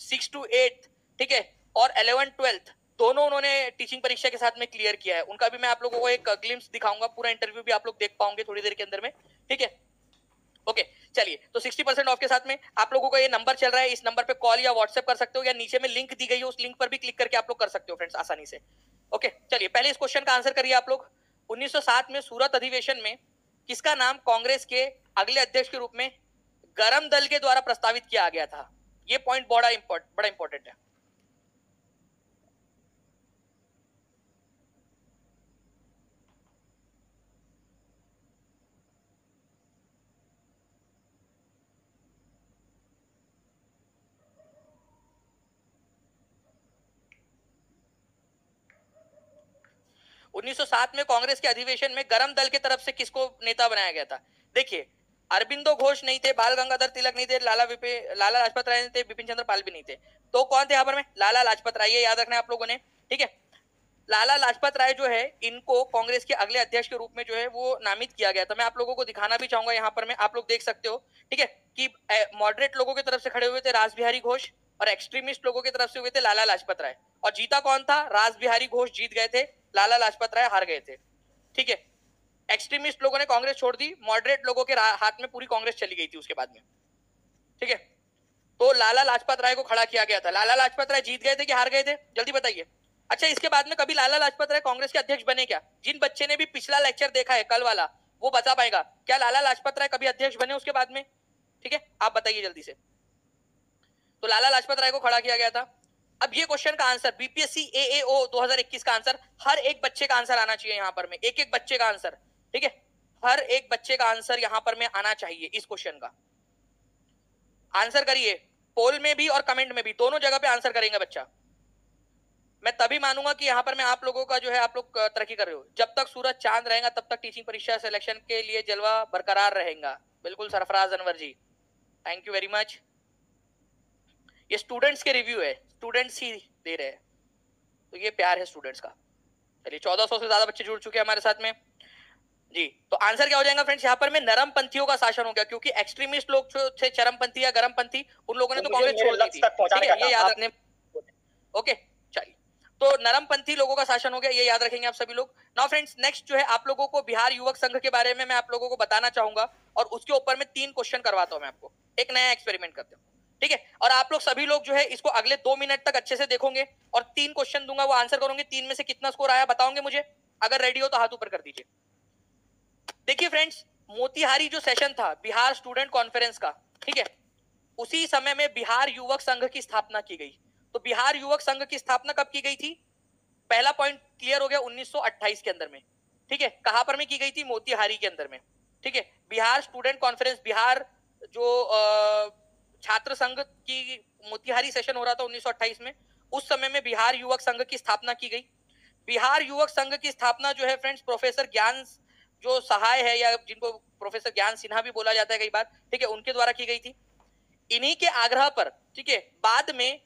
6 to 8, ठीक है, और 11th-12th दोनों उन्होंने टीचिंग परीक्षा के साथ में क्लियर किया है। उनका भी मैं आप लोगों को एक ग्लिम्स दिखाऊंगा, पूरा इंटरव्यू भी आप लोग देख पाओगे थोड़ी देर के अंदर में, ठीक है। ओके चलिए, तो 60% ऑफ के साथ में आप लोगों का ये नंबर चल रहा है। इस नंबर पे कॉल या व्हाट्सएप कर सकते हो, या नीचे में लिंक दी गई है उस लिंक पर भी क्लिक करके आप लोग कर सकते हो फ्रेंड्स आसानी से। ओके चलिए, पहले इस क्वेश्चन का आंसर करिए आप लोग। 1907 में सूरत अधिवेशन में किसका नाम कांग्रेस के अगले अध्यक्ष के रूप में गरम दल के द्वारा प्रस्तावित किया गया था? ये पॉइंट बड़ा इंपॉर्टेंट है। उन्नीस सौ सात में कांग्रेस के अधिवेशन में गरम दल की तरफ से किसको नेता बनाया गया था? देखिए, अरबिंदो घोष नहीं थे, बाल गंगाधर तिलक नहीं थे, लाला लाजपत राय नहीं थे, बिपिन चंद्र पाल भी नहीं थे। तो कौन थे यहाँ पर में? लाला लाजपत राय। ये याद रखना है आप लोगों ने, ठीक है। लाला लाजपत राय जो है, इनको कांग्रेस के अगले अध्यक्ष के रूप में जो है वो नामित किया गया था। मैं आप लोगों को दिखाना भी चाहूंगा यहाँ पर में, आप लोग देख सकते हो, ठीक है, कि मॉडरेट लोगों की तरफ से खड़े हुए थे रास बिहारी घोष, और एक्सट्रीमिस्ट लोगों की तरफ से हुए थे लाला लाजपत राय। और जीता कौन था? रास बिहारी घोष जीत गए थे, लाला लाजपत राय हार गए थे, ठीक है। एक्सट्रीमिस्ट लोगों ने कांग्रेस छोड़ दी, मॉडरेट लोगों के हाथ में पूरी कांग्रेस चली गई थी उसके बाद में, ठीक है। तो लाला लाजपत राय को खड़ा किया गया था। लाला लाजपत राय जीत गए थे कि हार गए थे? जल्दी बताइए। अच्छा, इसके बाद में कभी लाला लाजपत राय कांग्रेस के अध्यक्ष बने क्या? जिन बच्चे ने भी पिछला लेक्चर देखा है कल वाला, वो बता पाएगा क्या लाला लाजपत राय कभी अध्यक्ष बने उसके बाद में? ठीक है, आप बताइए जल्दी से। तो लाला लाजपत राय को खड़ा किया गया था। अब ये क्वेश्चन का आंसर बीपीएससी एएओ 2021 का आंसर, हर एक बच्चे का आंसर आना चाहिए यहाँ पर में, एक एक बच्चे का आंसर, ठीक है। हर एक बच्चे का आंसर यहाँ पर में आना चाहिए। इस क्वेश्चन का आंसर करिए, पोल में भी और कमेंट में भी, दोनों जगह पे आंसर करेंगे बच्चा। मैं तभी मानूंगा कि यहाँ पर मैं आप लोगों का जो है, आप लोग तरक्की कर रहे हो। जब तक सूरज चांद रहेगा तब तक टीचिंग परीक्षा सिलेक्शन के लिए जलवा बरकरार रहेगा। बिल्कुल सरफराज अनवर जी, थैंक यू वेरी मच। ये स्टूडेंट्स के रिव्यू है, स्टूडेंट्स ही दे रहे हैं, तो ये प्यार है स्टूडेंट्स का। चलिए, 1400 से ज्यादा बच्चे जुड़ चुके हैं हमारे साथ में जी। तो आंसर क्या हो जाएगा फ्रेंड्स यहाँ पर में? नरम पंथियों का शासन हो गया, क्योंकि एक्सट्रीमिस्ट लोग जो थे, चरमपंथी या गरमपंथी, उन लोगों ने तो कांग्रेस छोड़ दी थी, ठीक है, ये याद रखने। ओके चलिए, तो नरमपंथी लोगों का शासन हो गया, ये याद रखेंगे आप सभी लोग। नाउ फ्रेंड्स, नेक्स्ट जो है आप लोगों को बिहार युवक संघ के बारे में मैं आप लोगों को बताना चाहूंगा, और उसके ऊपर में 3 क्वेश्चन करवाता हूं मैं आपको। एक नया एक्सपेरिमेंट करते हैं, ठीक है। और आप लोग सभी लोग जो है इसको अगले 2 मिनट तक अच्छे से देखोगे, और 3 क्वेश्चन दूंगा, वो आंसर करोगे। 3 में से कितना स्कोर आया बताओगे मुझे? अगर रेडी हो तो हाथ ऊपर कर दीजिए। देखिए फ्रेंड्स, मोतिहारी जो सेशन था बिहार स्टूडेंट कॉन्फ्रेंस का, ठीक है, उसी समय में बिहार युवक संघ की स्थापना की गई। तो बिहार युवक संघ की स्थापना कब की गई थी? पहला पॉइंट क्लियर हो गया, 1928 के अंदर में, ठीक है। कहां पर में की गई थी? मोतिहारी के अंदर में, ठीक है। बिहार स्टूडेंट कॉन्फ्रेंस, बिहार जो छात्र संघ की मोतिहारी सेशन हो रहा था 1928 में, उस समय में बिहार युवक संघ की स्थापना की गई। बिहार युवक संघ की स्थापना जो है फ्रेंड्स, प्रोफेसर ज्ञान जो सहाय है, या जिनको प्रोफेसर ज्ञान सिन्हा भी बोला जाता है कई बार, ठीक है, उनके द्वारा की गई थी। इन्हीं के आग्रह पर, ठीक है, बाद में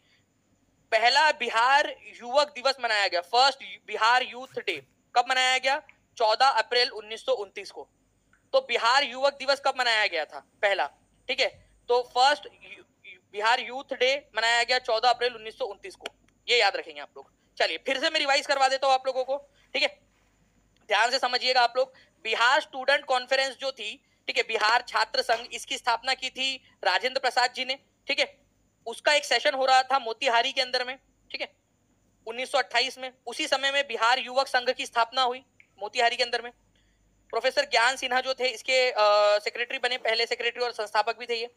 पहला बिहार युवक दिवस मनाया गया, फर्स्ट बिहार यूथ डे कब मनाया गया? 14 अप्रैल 1929 को। तो बिहार युवक दिवस कब मनाया गया था? पहला, ठीक है। तो फर्स्ट बिहार यूथ डे मनाया गया 14 अप्रैल 1929 को, ये याद रखेंगे आप लोग, चलिए फिर से मैं रिवाइज करवा देता हूं आप लोगों को, ठीक है, ध्यान से समझिएगा आप लोग। बिहार स्टूडेंट कॉन्फ्रेंस जो थी, ठीक है, बिहार छात्र संघ, इसकी स्थापना की थी राजेंद्र प्रसाद जी ने, ठीक है। उसका एक सेशन हो रहा था मोतिहारी के अंदर में, ठीक है, 1928 में। उसी समय में बिहार युवक संघ की स्थापना हुई मोतिहारी के अंदर में। प्रोफेसर ज्ञान सिन्हा जो थे इसके सेक्रेटरी बने, पहले सेक्रेटरी और संस्थापक भी थे ये।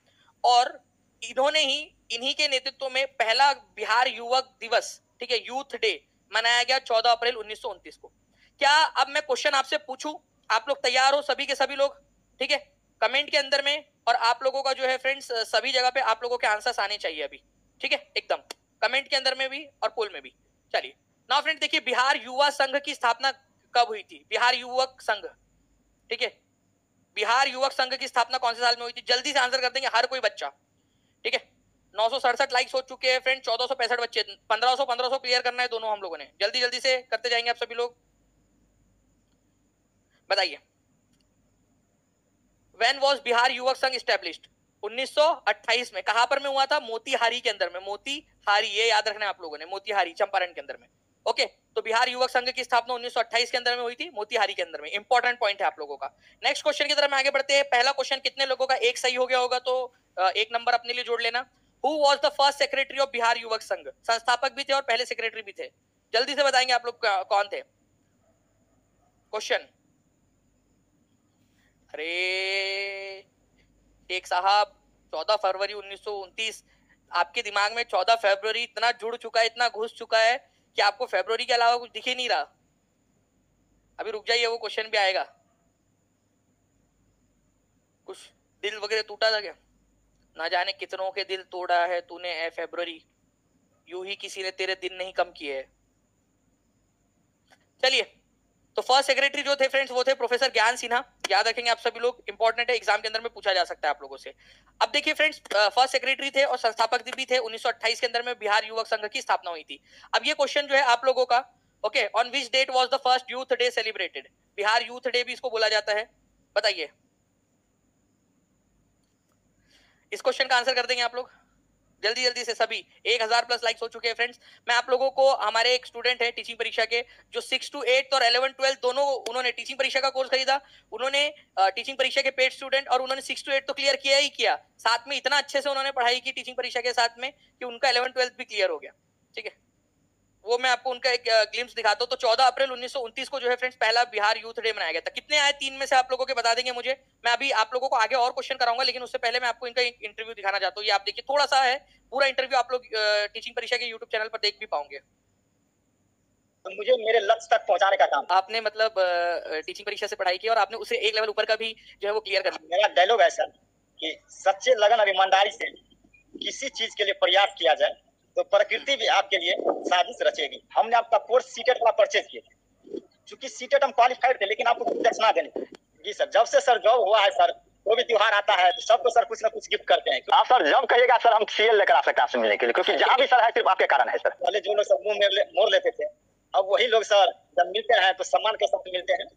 और इन्होंने ही, इन्हीं के नेतृत्व में पहला बिहार युवक दिवस, ठीक है, यूथ डे मनाया गया 14 अप्रैल 1929 को। क्या अब मैं क्वेश्चन आपसे पूछूं, आप लोग तैयार हो सभी के सभी लोग, ठीक है, कमेंट के अंदर में। और आप लोगों का जो है फ्रेंड्स सभी जगह पे आप लोगों के आंसर्स आने चाहिए अभी, ठीक है, एकदम कमेंट के अंदर में भी और पोल में भी। चलिए नाउ फ्रेंड देखिए, बिहार युवा संघ की स्थापना कब हुई थी? बिहार युवक संघ, ठीक है, बिहार युवक संघ की स्थापना कौन से साल में हुई थी? जल्दी से आंसर कर देंगे हर कोई बच्चा, ठीक है। 967 लाइक्स हो चुके हैं फ्रेंड, 1465 बच्चे, 1500 क्लियर करना है दोनों हम लोगों ने, जल्दी जल्दी से करते जाएंगे आप सभी लोग, बताइए। व्हेन वाज बिहार युवक संघ एस्टैब्लिश्ड? 1928 में। कहां पर में हुआ था? मोतिहारी के अंदर में, मोतिहारी, ये याद रखना है आप लोगों ने, मोतिहारी चंपारण के अंदर में, ओके। तो बिहार युवक संघ की स्थापना 1928 के अंदर में हुई थी, मोतिहारी के अंदर में। इंपॉर्टेंट पॉइंट है आप लोगों का। नेक्स्ट क्वेश्चन की तरफ आगे बढ़ते हैं। पहला क्वेश्चन कितने लोगों का एक सही हो गया होगा, तो एक नंबर अपने लिए जोड़ लेना। Who was the first secretary of Bihar युवक संघ? संस्थापक भी थे और पहले सेक्रेटरी भी थे, जल्दी से बताएंगे आप लोग कौन थे। क्वेश्चन, अरे एक साहब, 14 फरवरी 1929, आपके दिमाग में 14 फरवरी इतना जुड़ चुका है, इतना घुस चुका है कि आपको फरवरी के अलावा कुछ दिख ही नहीं रहा। अभी रुक जाइए, वो क्वेश्चन भी आएगा। कुछ दिल वगैरह टूटा था क्या? ना जाने कितनों के दिल तोड़ा है तूने ए फरवरी, यूं ही किसी ने तेरे दिन नहीं कम किए। चलिए, तो फर्स्ट सेक्रेटरी जो थे फ्रेंड्स वो थे प्रोफेसर ज्ञान सिन्हा, याद रखेंगे आप सभी लोग, इंपॉर्टेंट है, एग्जाम के अंदर में पूछा जा सकता है आप लोगों से। अब देखिए फ्रेंड्स, फर्स्ट सेक्रेटरी थे और संस्थापक भी थे। 1928 के अंदर में बिहार युवक संघ की स्थापना हुई थी। अब ये क्वेश्चन जो है आप लोगों का, okay, on which date was the first youth day celebrated? Bihar youth day भी इसको बोला जाता है, बताइए। इस क्वेश्चन का आंसर कर देंगे आप लोग जल्दी जल्दी से सभी। 1000 प्लस लाइक्स हो चुके हैं फ्रेंड्स। मैं आप लोगों को, हमारे एक स्टूडेंट है टीचिंग परीक्षा के, जो 6 to 8 और 11 12 दोनों, उन्होंने टीचिंग परीक्षा का कोर्स खरीदा, उन्होंने टीचिंग परीक्षा के पेड स्टूडेंट, और उन्होंने 6 to 8 तो क्लियर किया ही किया, साथ में इतना अच्छे से उन्होंने पढ़ाई की टीचिंग परीक्षा के साथ में कि उनका 11 12 भी क्लियर हो गया, ठीक है। वो मैं आपको उनका एक ग्लिम्स दिखाता हूँ। तो 14 अप्रैल 1929 को जो है फ्रेंड्स पहला बिहार यूथ डे मनाया गया था। कितने आए 3 में से आप लोगों के बता देंगे मुझे। मैं अभी आप लोगों को आगे और क्वेश्चन कराऊंगा, लेकिन उससे पहले मैं आपको इनका इंटरव्यू दिखाना चाहता हूँ। ये आप देखिए, थोड़ा सा है, पूरा इंटरव्यू आप लोग टीचिंग परीक्षा के यूट्यूब चैनल पर देख भी पाओगे। तो मुझे मेरे लक्ष्य तक पहुंचाने का काम। आपने मतलब टीचिंग परीक्षा से पढ़ाई की और आपने उसे एक लेवल ऊपर का भी जो है वो क्लियर कर लिया। मेरा डायलॉग है सर कि सच्चे लगन और ईमानदारी से किसी चीज के लिए प्रयास किया जाए तो प्रकृति भी आपके लिए साजिश रचेगी। हमने आपका कोर्स सीटेट का परचेज किया, चूंकि सीटेट हम क्वालिफाइड थे, लेकिन आपको कुछ दक्षिणा देनी। जी सर, जब से सर जॉब हुआ है सर, कोई भी त्योहार आता है तो सबको सर कुछ ना कुछ गिफ्ट करते हैं। आप सर जब कहिएगा सर हम सीएल लेकर आ सकते हैं आपसे मिलने के लिए, क्योंकि जहाँ भी सर है सिर्फ आपके कारण है सर। पहले जो लोग सब मुंह में मोड़ लेते थे, अब वही लोग सर जब मिलते हैं तो सम्मान के साथ मिलते हैं।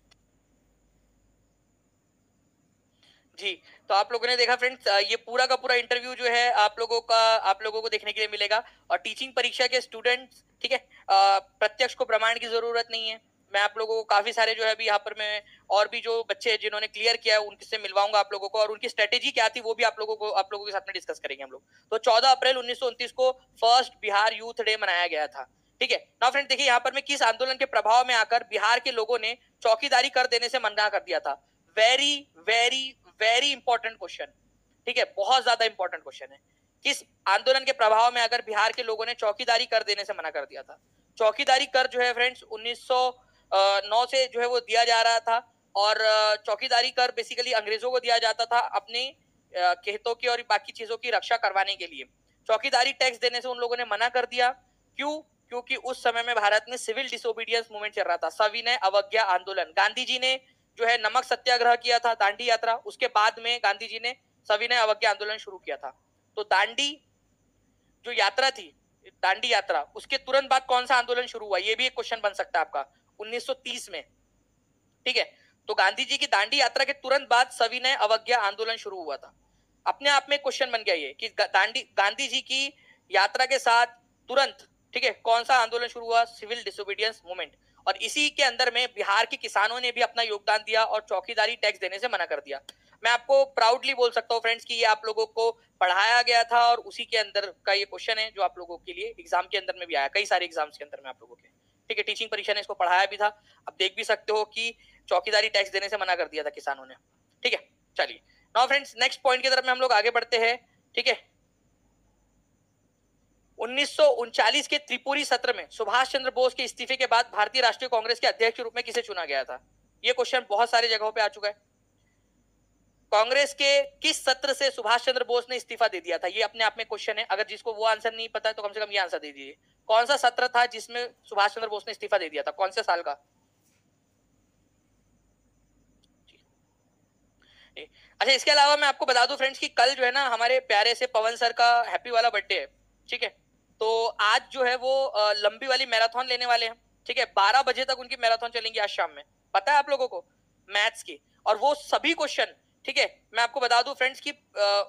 जी, तो आप लोगों ने देखा फ्रेंड्स, ये पूरा का पूरा इंटरव्यू जो है आप लोगों को देखने के लिए मिलेगा। और टीचिंग परीक्षा के स्टूडेंट्स, ठीक है, प्रत्यक्ष को प्रमाण की जरूरत नहीं है। मैं आप लोगों को काफी सारे जो है अभी यहाँ पर मैं और भी जो बच्चे जिन्होंने क्लियर किया है उनसे मिलवाऊंगा आप लोगों को, और उनकी स्ट्रेटेजी क्या थी वो भी आप लोगों के साथ में डिस्कस करेंगे हम लोग। तो 14 अप्रैल 1929 को फर्स्ट बिहार यूथ डे मनाया गया था, ठीक है। नाउ फ्रेंड देखिए, यहाँ पर में किस आंदोलन के प्रभाव में आकर बिहार के लोगों ने चौकीदारी कर देने से मना कर दिया था? Very very very important question, ठीक है, बहुत ज्यादा इंपॉर्टेंट क्वेश्चन है। किस आंदोलन के प्रभाव में अगर बिहार के लोगों ने चौकीदारी कर देने से मना कर दिया था? चौकीदारी कर जो है फ्रेंड्स 1909 से जो है वो दिया जा रहा था, और चौकीदारी कर बेसिकली अंग्रेजों को दिया जाता था अपने खेतों की और बाकी चीजों की रक्षा करवाने के लिए। चौकीदारी टैक्स देने से उन लोगों ने मना कर दिया। क्यों? क्योंकि उस समय में भारत में सिविल डिसोबीडियंस मूवमेंट चल रहा था, सविनय अवज्ञा आंदोलन। गांधी जी ने जो है नमक सत्याग्रह किया था, दांडी यात्रा, उसके बाद में गांधी जी ने सविनय अवज्ञा आंदोलन शुरू किया था। तो दांडी जो यात्रा थी, दांडी यात्रा, उसके तुरंत बाद कौन सा आंदोलन शुरू हुआ? ये भी एक क्वेश्चन बन सकता है आपका, 1930 में, ठीक है। तो गांधी जी की दांडी यात्रा के तुरंत बाद सविनय अवज्ञा आंदोलन शुरू हुआ था। अपने आप में क्वेश्चन बन गया ये कि गांधी जी की यात्रा के साथ तुरंत ठीक है, कौन सा आंदोलन शुरू हुआ? Civil disobedience movement. और इसी के अंदर में बिहार के किसानों ने भी अपना योगदान दिया और चौकीदारी टैक्स देने से मना कर दिया। मैं आपको प्राउडली बोल सकता हूँ फ्रेंड्स कि ये आप लोगों को पढ़ाया गया था और उसी के अंदर का ये क्वेश्चन है जो आप लोगों के लिए एग्जाम के अंदर में भी आया, कई सारे एग्जाम्स के अंदर में आप लोगों के। ठीक है, टीचिंग परीक्षा ने इसको पढ़ाया भी था। अब देख भी सकते हो कि चौकीदारी टैक्स देने से मना कर दिया था किसानों ने। ठीक है, चलिए नाउ फ्रेंड्स नेक्स्ट पॉइंट की तरफ में हम लोग आगे बढ़ते हैं। ठीक है, 1939 के त्रिपुरी सत्र में सुभाष चंद्र बोस के इस्तीफे के बाद भारतीय राष्ट्रीय कांग्रेस के अध्यक्ष के रूप में किसे चुना गया था? यह क्वेश्चन बहुत सारी जगहों पे आ चुका है। कांग्रेस के किस सत्र से सुभाष चंद्र बोस ने इस्तीफा दे दिया था? ये अपने आप में क्वेश्चन है। अगर जिसको वो आंसर नहीं पता है तो कम से कम ये आंसर दे दीजिए। कौन सा सत्र था जिसमें सुभाष चंद्र बोस ने इस्तीफा दे दिया था? कौन से साल का? अच्छा, इसके अलावा मैं आपको बता दूं फ्रेंड्स कि कल जो है ना हमारे प्यारे से पवन सर का हैप्पी वाला बर्थडे है। ठीक है, तो आज जो है वो लंबी वाली मैराथन लेने वाले हैं। ठीक है, 12 बजे तक उनकी मैराथन चलेंगी आज शाम में, पता है आप लोगों को, मैथ्स की। और वो सभी क्वेश्चन, ठीक है, मैं आपको बता दूं फ्रेंड्स कि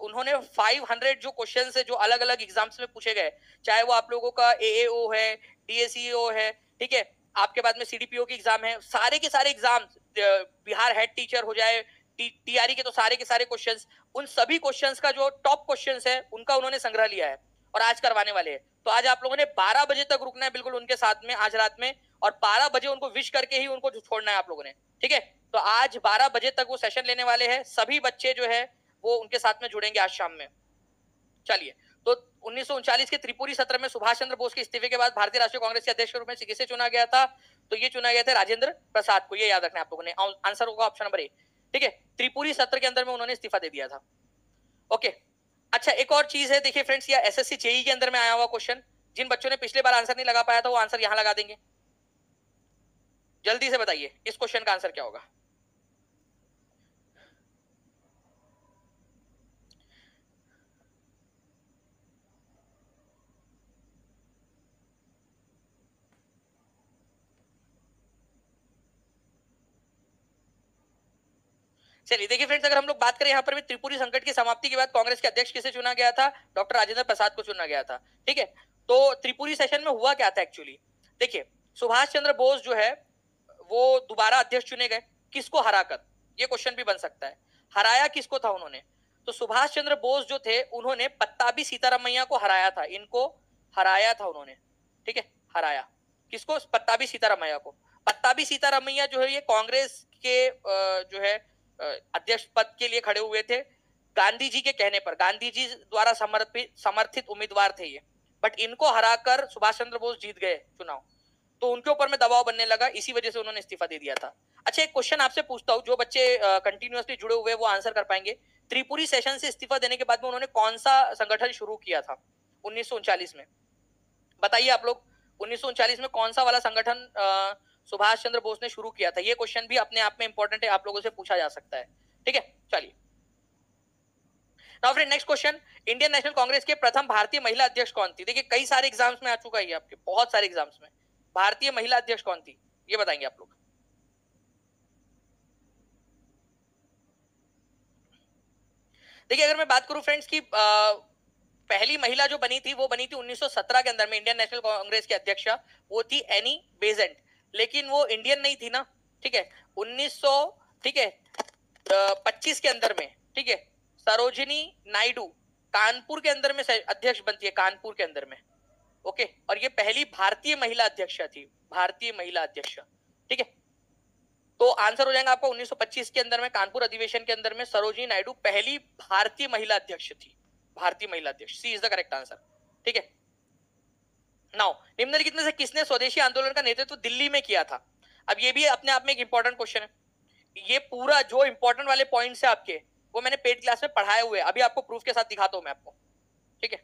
उन्होंने 500 जो क्वेश्चन है जो अलग अलग एग्जाम्स में पूछे गए, चाहे वो आप लोगों का एएओ है, डीएसईओ है, ठीक है, आपके बाद में सीडीपीओ की एग्जाम है, सारे के सारे एग्जाम, बिहार हेड टीचर हो जाए, टीआरई के, तो सारे के सारे क्वेश्चंस, उन सभी क्वेश्चंस का जो टॉप क्वेश्चंस है उनका उन्होंने संग्रह लिया है और आज करवाने वाले हैं। तो आज आप लोगों ने 12 बजे तक रुकना है बिल्कुल उनके साथ में आज रात में, और 12 बजे उनको विश करके ही उनको छोड़ना है आप लोगों ने। ठीक है, तो आज 12 बजे तक वो सेशन लेने वाले हैं। सभी बच्चे जो है वो उनके साथ में जुड़ेंगे आज शाम में। चलिए, तो 1939 के त्रिपुरी सत्र में सुभाष चंद्र बोस के इस्तीफे के बाद भारतीय राष्ट्रीय कांग्रेस के अध्यक्ष के रूप में किसे चुना गया था? तो ये चुना गया था राजेंद्र प्रसाद को। ये याद रखना है आप लोगों ने। आंसर होगा ऑप्शन नंबर ए। ठीक है, त्रिपुरी सत्र के अंदर में उन्होंने इस्तीफा दे दिया था। ओके, अच्छा एक और चीज है, देखिए फ्रेंड्स, या एसएससी जेई के अंदर में आया हुआ क्वेश्चन, जिन बच्चों ने पिछले बार आंसर नहीं लगा पाया था वो आंसर यहां लगा देंगे। जल्दी से बताइए इस क्वेश्चन का आंसर क्या होगा? चलिए देखिए फ्रेंड्स, अगर हम लोग बात करें यहाँ पर भी त्रिपुरी संकट की समाप्ति के बाद कांग्रेस के अध्यक्ष किसे चुना गया था? डॉक्टर राजेंद्र प्रसाद को चुना गया था। ठीक है, तो त्रिपुरी सेशन में हुआ क्या था एक्चुअली? देखिए, सुभाष चंद्र बोस जो है वो दोबारा अध्यक्ष चुने गए, किसको हराकर? ये क्वेश्चन भी बन सकता है। हराया किसको था उन्होंने? तो सुभाष चंद्र बोस जो थे उन्होंने पत्ताबी सीतारामैया को हराया था, इनको हराया था उन्होंने। ठीक है, हराया किसको? पत्ताबी सीतारामैया को। पत्ताबी सीतारामैया जो है ये कांग्रेस के जो है अध्यक्ष पद के लिए खड़े हुए थे। गांधी जी के कहने पर, गांधी जी द्वारा समर्थित उम्मीदवार थे ये, बट इनको हराकर सुभाष चंद्र बोस जीत गए चुनाव, तो उनके ऊपर में दबाव बनने लगा, इसी वजह से उन्होंने इस्तीफा दे दिया था। अच्छा, एक क्वेश्चन आपसे पूछता हूँ, जो बच्चे कंटिन्यूअसली जुड़े हुए वो आंसर कर पाएंगे। त्रिपुरी सेशन से इस्तीफा देने के बाद में उन्होंने कौन सा संगठन शुरू किया था 1939 में? बताइए आप लोग, 1939 में कौन सा वाला संगठन सुभाष चंद्र बोस ने शुरू किया था? ये क्वेश्चन भी अपने आप में इंपॉर्टेंट है, आप लोगों से पूछा जा सकता है। ठीक है, चलिए now friend next question, Indian national Congress के प्रथम भारतीय महिला अध्यक्ष कौन थी? देखिए कई सारे एग्जाम्स में आ चुका है आपके, बहुत सारे एग्जाम्स में। भारतीय महिला अध्यक्ष कौन थी ये बताएंगे आप लोग। देखिए अगर मैं बात करूं फ्रेंड्स की पहली महिला जो बनी थी वो बनी थी 1917 के अंदर में, इंडियन नेशनल कांग्रेस की अध्यक्षा वो थी एनी बेजेंट, लेकिन वो इंडियन नहीं थी ना। ठीक है, 1900 ठीक है 25 के अंदर में, ठीक है, सरोजिनी नायडू कानपुर के अंदर में अध्यक्ष बनती है, कानपुर के अंदर में। ओके, और ये पहली भारतीय महिला अध्यक्ष थी, भारतीय महिला अध्यक्ष। ठीक है, तो आंसर हो जाएगा आपका 1925 के अंदर में कानपुर अधिवेशन के अंदर में सरोजिनी नायडू पहली भारतीय महिला अध्यक्ष थी, भारतीय महिला अध्यक्ष। सी इज द करेक्ट आंसर। ठीक है, नाउ निम्नलिखित में से किसने स्वदेशी आंदोलन का नेतृत्व दिल्ली में किया था? अब ये भी अपने आप में एक इंपॉर्टेंट क्वेश्चन है। ये पूरा जो इंपॉर्टेंट वाले पॉइंट्स है आपके वो मैंने पेड क्लास में पढ़ाए हुए, अभी आपको प्रूफ के साथ दिखाता हूं मैं आपको। ठीक है,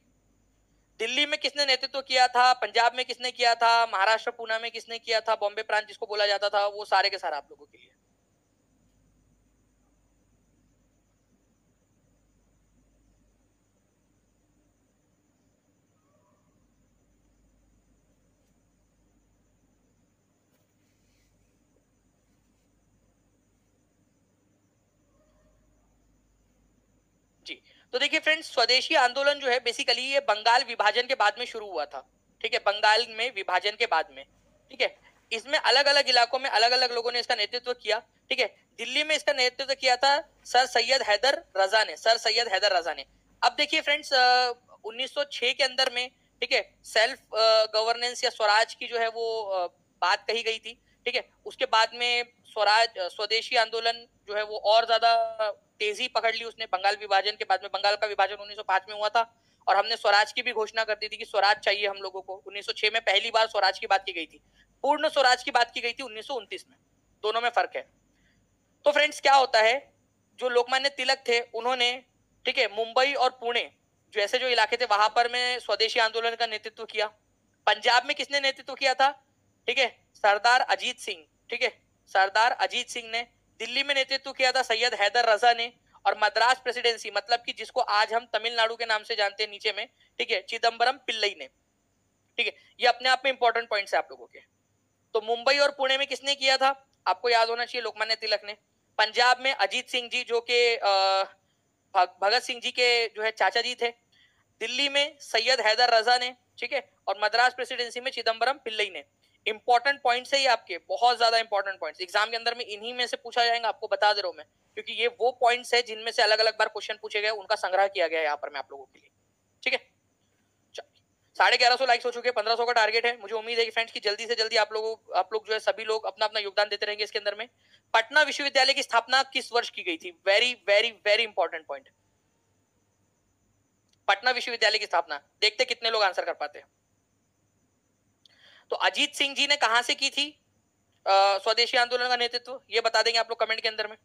दिल्ली में किसने नेतृत्व किया था, पंजाब में किसने किया था, महाराष्ट्र पूना में किसने किया था, बॉम्बे प्रांत जिसको बोला जाता था, वो सारे के सारे आप लोगों के लिए। जी, तो देखिए फ्रेंड्स, स्वदेशी आंदोलन जो है बेसिकली ये बंगाल विभाजन के बाद में शुरू हुआ था। ठीक है, बंगाल में विभाजन के बाद में, ठीक है। इसमें अलग अलग इलाकों में अलग अलग लोगों ने इसका नेतृत्व किया, ठीक है। दिल्ली में इसका नेतृत्व किया था सर सैयद हैदर रजा ने, सर सैयद हैदर रजा ने। अब देखिए फ्रेंड्स, 1906 के अंदर में, ठीक है, सेल्फ गवर्नेंस या स्वराज की जो है वो बात कही गई थी, ठीक है। उसके बाद में स्वराज स्वदेशी आंदोलन जो है वो और ज्यादा तेजी पकड़ ली उसने। बंगाल विभाजन के बाद में, बंगाल का विभाजन 1905 में हुआ था और हमने स्वराज की भी घोषणा कर दी थी कि स्वराज चाहिए हम लोगों को। 1906 में पहली बार स्वराज की बात की गई थी, पूर्ण स्वराज की बात की गई थी 1929 में। दोनों में फर्क है। तो फ्रेंड्स क्या होता है, जो लोकमान्य तिलक थे उन्होंने, ठीक है, मुंबई और पुणे जो ऐसे जो इलाके थे वहां पर में स्वदेशी आंदोलन का नेतृत्व किया। पंजाब में किसने नेतृत्व किया था, ठीक है, सरदार अजीत सिंह, ठीक है, सरदार अजीत सिंह ने। दिल्ली में नेतृत्व किया था सैयद हैदर रजा ने। और मद्रास प्रेसिडेंसी, मतलब कि जिसको आज हम तमिलनाडु के नाम से जानते हैं नीचे में, ठीक है, चिदम्बरम पिल्लई ने, ठीक है। ये अपने आप में इंपॉर्टेंट पॉइंट्स है आप लोगों के। तो मुंबई और पुणे में किसने किया था, आपको याद होना चाहिए, लोकमान्य तिलक ने। पंजाब में अजीत सिंह जी जो कि भगत सिंह जी के जो है चाचा जी थे। दिल्ली में सैयद हैदर रजा ने, ठीक है, और मद्रास प्रेसिडेंसी में चिदम्बरम पिल्लई ने। इंपॉर्टेंट पॉइंट्स है ये आपके, बहुत ज्यादा इंपॉर्टेंट पॉइंट्स। एग्जाम के अंदर में इन्हीं में से पूछा जाएगा, आपको बता दे रहा हूं मैं, क्योंकि ये वो पॉइंट्स है जिनमें से अलग अलग बार क्वेश्चन पूछे गए, उनका संग्रह किया गया है यहाँ पर मैं आप लोगों के लिए, ठीक है। 1150 लाइक्स हो चुके हैं, 1500 का टारगेट है। मुझे उम्मीद है कि फ्रेंड्स की जल्दी से जल्दी आप लोग जो है सभी लोग अपना अपना योगदान देते रहेंगे इसके अंदर में। पटना विश्वविद्यालय की स्थापना किस वर्ष की गई थी, very very very important point. Patna विश्वविद्यालय की स्थापना, देखते कितने लोग आंसर कर पाते हैं। तो अजीत सिंह जी ने कहां से की थी स्वदेशी आंदोलन का नेतृत्व, ये बता देंगे आप लोग कमेंट के अंदर में।